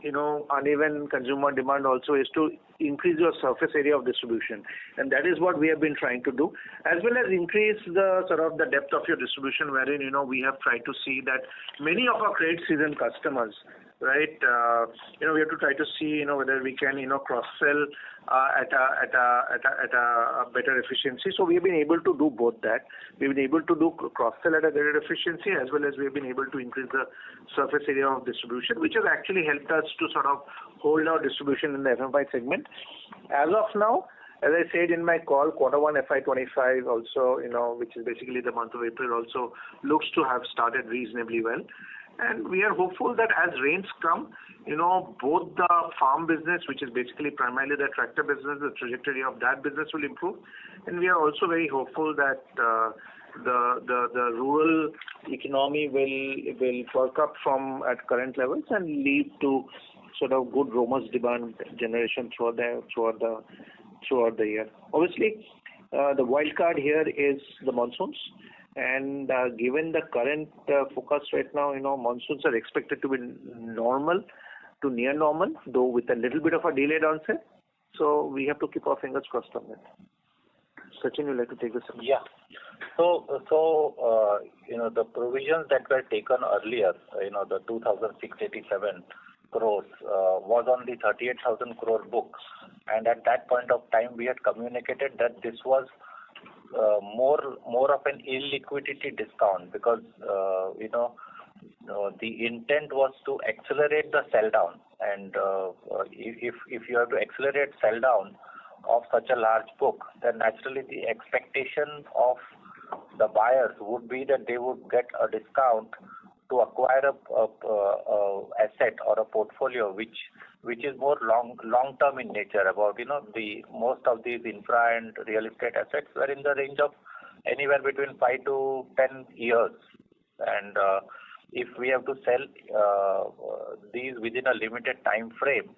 uneven consumer demand also is to increase your surface area of distribution, and that is what we have been trying to do, as well as increase the the depth of your distribution, wherein we have tried to see that many of our credit season customers, right, we have to try to see whether we can cross sell at a better efficiency. So we have been able to do both that. We've been able to do cross sell at a better efficiency, as well as we have been able to increase the surface area of distribution, which has actually helped us to hold our distribution in the MFI segment. As of now, as I said in my call, Q1 FY25 also, which is basically the month of April, also looks to have started reasonably well. And we are hopeful that as rains come, both the farm business, which is basically primarily the tractor business, the trajectory of that business will improve. And we are also very hopeful that the rural economy will perk up from at current levels and lead to good robust demand generation throughout the year. Obviously, the wild card here is the monsoons. And given the current forecast right now, monsoons are expected to be normal to near normal, though with a little bit of a delayed onset. So we have to keep our fingers crossed on that. Sachin, would you like to take this? Yeah. So the provisions that were taken earlier, the 2,687 crores was on the 38,000 crore books, and at that point of time we had communicated that this was more of an illiquidity discount, because the intent was to accelerate the sell down, and if you have to accelerate sell down, of such a large book, then naturally the expectation of the buyers would be that they would get a discount to acquire a asset or a portfolio which is more long term in nature. About the most of these infra and real estate assets were in the range of anywhere between 5 to 10 years, and if we have to sell these within a limited time frame,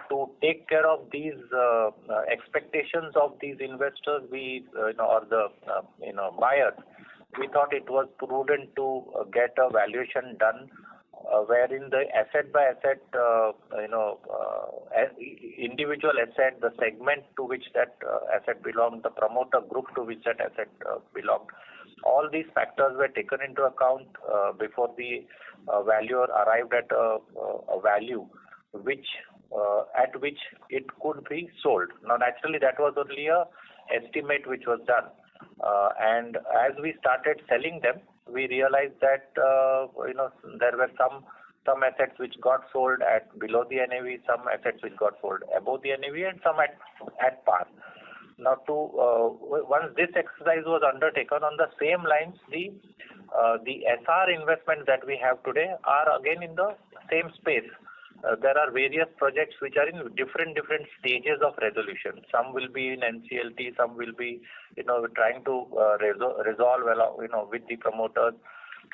to take care of these expectations of these investors, or the buyers, we thought it was prudent to get a valuation done wherein the asset by asset, individual asset, the segment to which that asset belonged, the promoter group to which that asset belonged, all these factors were taken into account before the valuer arrived at a value at which it could be sold. Now, naturally, that was only a estimate which was done, and as we started selling them, we realized that there were some assets which got sold at below the NAV, some assets which got sold above the NAV, and some at par. Now, once this exercise was undertaken, on the same lines, the SR investments that we have today are again in the same space. There are various projects which are in different stages of resolution. Some will be in NCLT, some will be trying to resolve with the promoters.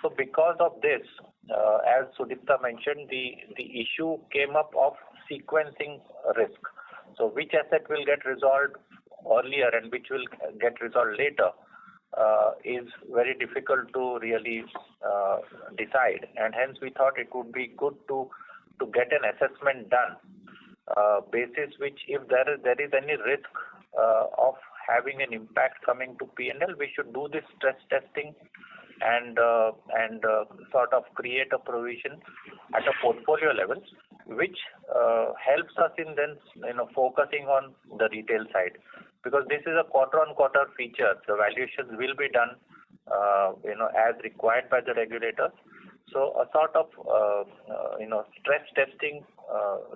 So because of this, as Sudipta mentioned, the issue came up of sequencing risk. So which asset will get resolved earlier and which will get resolved later is very difficult to really decide, and hence we thought it would be good to get an assessment done, basis which if there is any risk of having an impact coming to P&L, we should do this stress testing and sort of create a provision at a portfolio level, which helps us in then focusing on the retail side, because this is a quarter-on-quarter feature. The valuations will be done as required by the regulators. So a sort of stress testing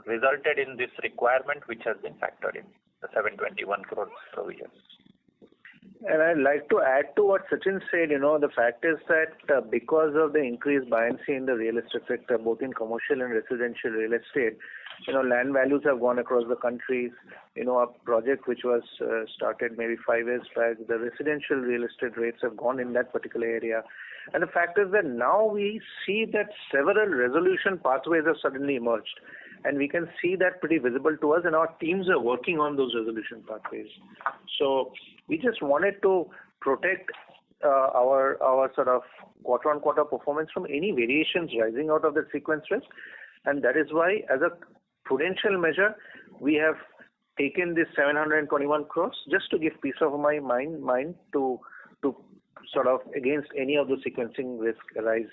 resulted in this requirement, which has been factored in the 721 crore provision. And I'd like to add to what Sachin said. The fact is that because of the increased buoyancy in the real estate sector, both in commercial and residential real estate, land values have gone across the country. A project which was started maybe 5 years back, the residential real estate rates have gone in that particular area. And the fact is that now we see that several resolution pathways have suddenly emerged. And we can see that pretty visible to us, and our teams are working on those resolution pathways. So we just wanted to protect our sort of quarter-on-quarter performance from any variations rising out of the sequence risk. And that is why, as a prudential measure, we have taken this 721 crores just to give peace of my mind to sort of against any of the sequencing risk arise.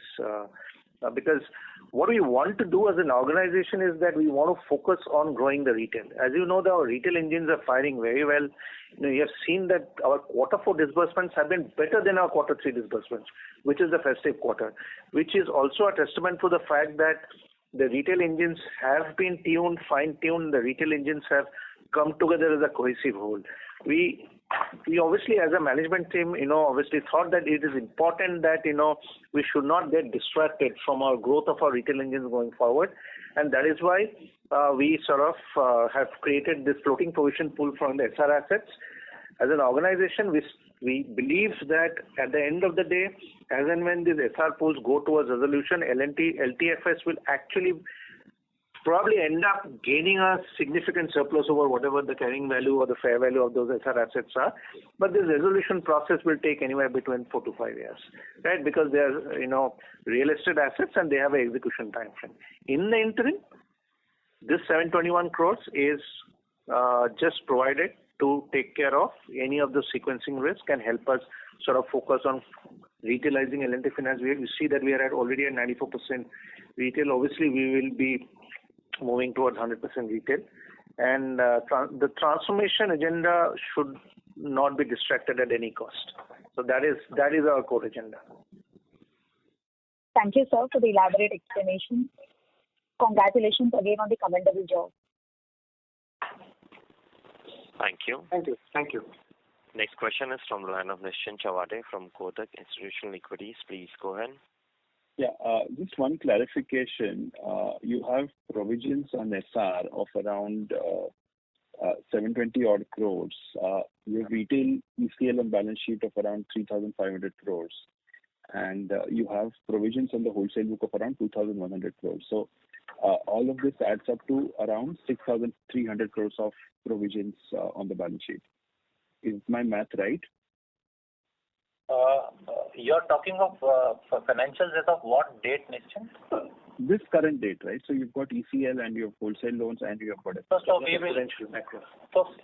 Because what we want to do as an organization is that we want to focus on growing the retail. As you know, our retail engines are firing very well. You have seen that our Q4 disbursements have been better than our Q3 disbursements, which is the festive quarter, which is also a testament to the fact that the retail engines have been fine-tuned. The retail engines have come together as a cohesive whole. We obviously, as a management team, obviously thought that it is important that, we should not get distracted from our growth of our retail engines going forward. And that is why we sort of have created this floating provision pool from the SR assets. As an organization, we believe that at the end of the day, as and when these SR pools go towards resolution, LTFS will actually probably end up gaining a significant surplus over whatever the carrying value or the fair value of those SR assets are. But this resolution process will take anywhere between 4 to 5 years, right? Because they are, real estate assets and they have an execution time frame. In the interim, this 721 crores is just provided to take care of any of the sequencing risk and help us sort of focus on retailizing L&T Finance. We see that we are already at 94% retail. Obviously, we will be moving towards 100% retail, and the transformation agenda should not be distracted at any cost. So that is our core agenda. Thank you, sir, for the elaborate explanation. Congratulations again on the commendable job. Thank you. Thank you. Thank you. Next question is from the line of Nischint Chawate from Kotak Institutional Equities. Please go ahead. Yeah, just one clarification. You have provisions on SR of around 720 odd crores. Your retail ECL on balance sheet of around 3,500 crores. And you have provisions on the wholesale book of around 2,100 crores. So all of this adds up to around 6,300 crores of provisions on the balance sheet. Is my math right? You're talking of financials as of what date, Nischint? This current date, right? So you've got ECL and you have wholesale loans and you have got So we will.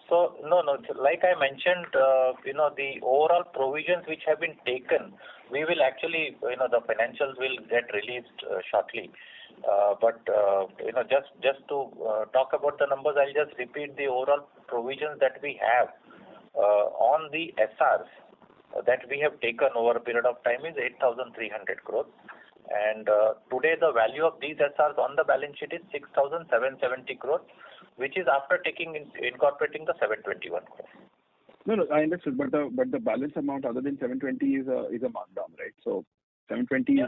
So no. Like I mentioned, the overall provisions which have been taken, we will actually, the financials will get released shortly. But just to talk about the numbers, I'll just repeat the overall provisions that we have on the SRs that we have taken over a period of time is 8,300 crores. And today the value of these SRs on the balance sheet is 6,770 crores, which is after incorporating the 721 crores. No, I understood. But the balance amount other than 720 is a markdown, right? So 720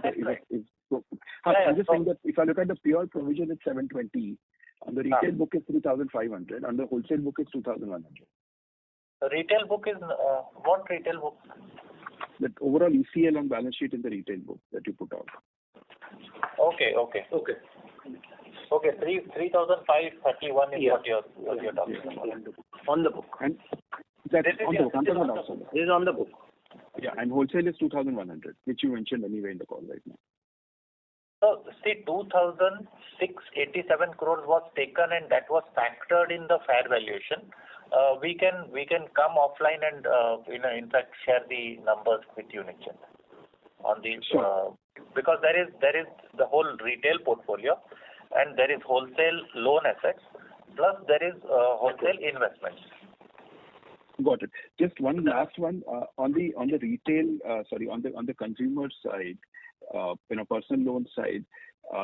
I'm just saying that if I look at the pure provision, it's 720. On the retail book is 3,500. On the wholesale book is 2,100. The retail book is what retail book? The overall ECL on balance sheet in the retail book that you put out. Okay. 3,531 is what you're talking about. On the book. And that's on the book. I'm talking about outside. This is on the book. Yeah, and wholesale is 2,100, which you mentioned anyway in the call right now. So see, 2,687 crores was taken and that was factored in the fair valuation. We can come offline and in fact share the numbers with you, Nischint, on the because there is the whole retail portfolio and there is wholesale loan assets plus there is wholesale investments. Got it. Just one last one on the retail. On the consumer side, personal loan side.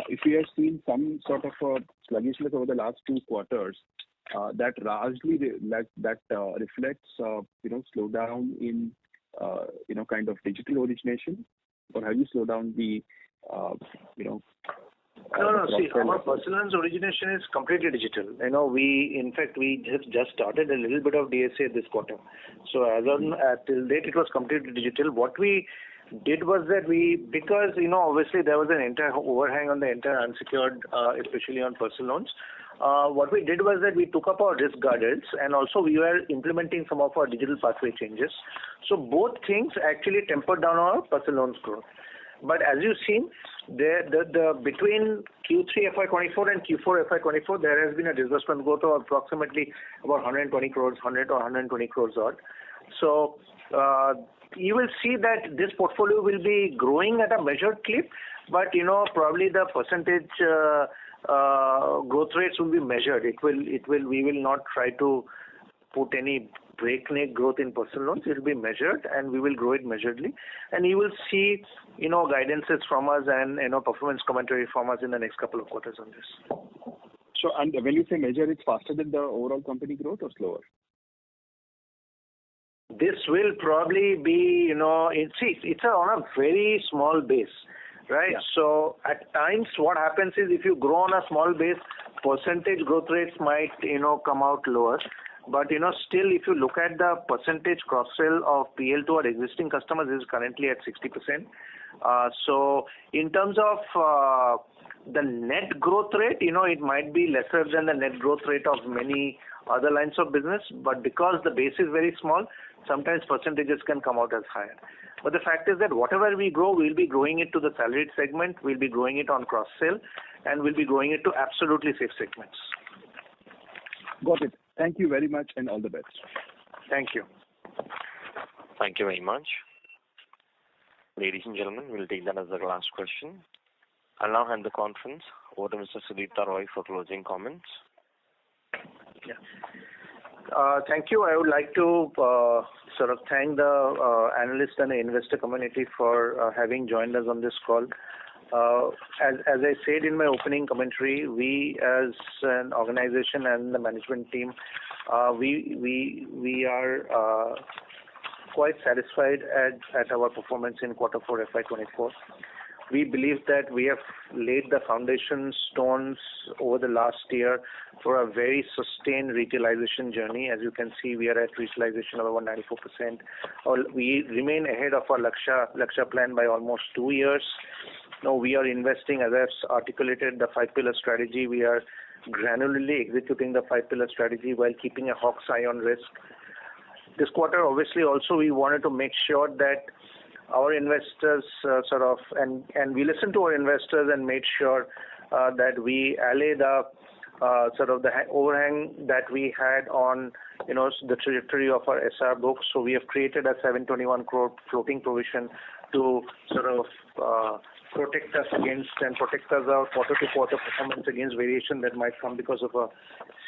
If we have seen some sort of a sluggishness over the last 2 quarters, that largely reflects slowdown in kind of digital origination, or have you slowed down the No. See, our personal loans origination is completely digital. We just started a little bit of DSA this quarter. So as on till date, it was completely digital. What we did was that because obviously there was an entire overhang on the entire unsecured, especially on personal loans. What we did was that we took up our risk guardrails and also we were implementing some of our digital pathway changes. So both things actually tempered down our personal loans growth. But as you've seen, the between Q3 FY24 and Q4 FY24, there has been a disbursement growth of approximately about 120 crores, 100 or 120 crores odd. So you will see that this portfolio will be growing at a measured clip, but probably the percentage growth rates will be measured. We will not try to put any breakneck growth in personal loans. It will be measured and we will grow it measuredly. And you will see, guidances from us and, performance commentary from us in the next couple of quarters on this. So, and when you say measure, it's faster than the overall company growth or slower? This will probably be, it's on a very small base, right? Yeah. So at times what happens is if you grow on a small base, percentage growth rates might, come out lower. But, still if you look at the percentage cross-sell of PL to our existing customers is currently at 60%. So in terms of the net growth rate, it might be lesser than the net growth rate of many other lines of business. But because the base is very small, sometimes percentages can come out as higher. But the fact is that whatever we grow, we'll be growing it to the salaried segment, we'll be growing it on cross-sell, and we'll be growing it to absolutely safe segments. Got it. Thank you very much and all the best. Thank you. Thank you very much. Ladies and gentlemen, we'll take that as the last question. I'll now hand the conference over to Mr. Sudipta Roy for closing comments. Yeah. Thank you. I would like to thank the analyst and the investor community for having joined us on this call. As I said in my opening commentary, we as an organization and the management team we are quite satisfied at our performance in Q4 FY24. We believe that we have laid the foundation stones over the last year for a very sustained retailization journey. As you can see, we are at retailization of over 94%. We remain ahead of our Lakshya plan by almost 2 years. Now we are investing, as I've articulated, the 5-pillar strategy. We are granularly executing the 5-pillar strategy while keeping a hawk's eye on risk. This quarter, obviously, also we wanted to make sure that our investors and we listened to our investors and made sure that we allay the the overhang that we had on the trajectory of our SR books. So we have created a 721 crore floating provision to protect us our quarter-to-quarter performance against variation that might come because of a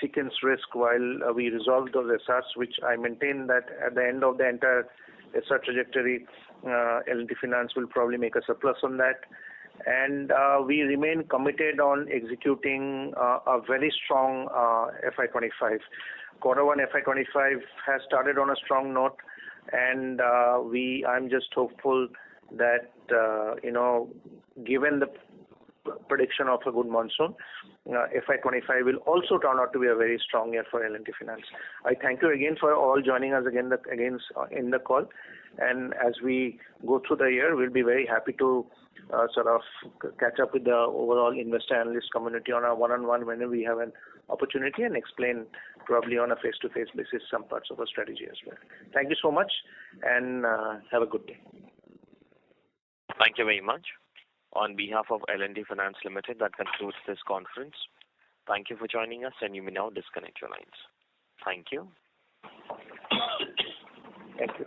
sequence risk while we resolve those SRs, which I maintain that at the end of the entire SR trajectory, L&T Finance will probably make a surplus on that. And we remain committed on executing a very strong FY25. Q1 FY25 has started on a strong note, and I'm just hopeful that given the prediction of a good monsoon, FY25 will also turn out to be a very strong year for L&T Finance. I thank you again for all joining us again in the call, and as we go through the year, we'll be very happy to catch up with the overall investor analyst community on a one-on-one whenever we have an opportunity and explain probably on a face-to-face basis some parts of our strategy as well. Thank you so much, and have a good day. Thank you very much. On behalf of L&T Finance Limited, that concludes this conference. Thank you for joining us, and you may now disconnect your lines. Thank you. Thank you.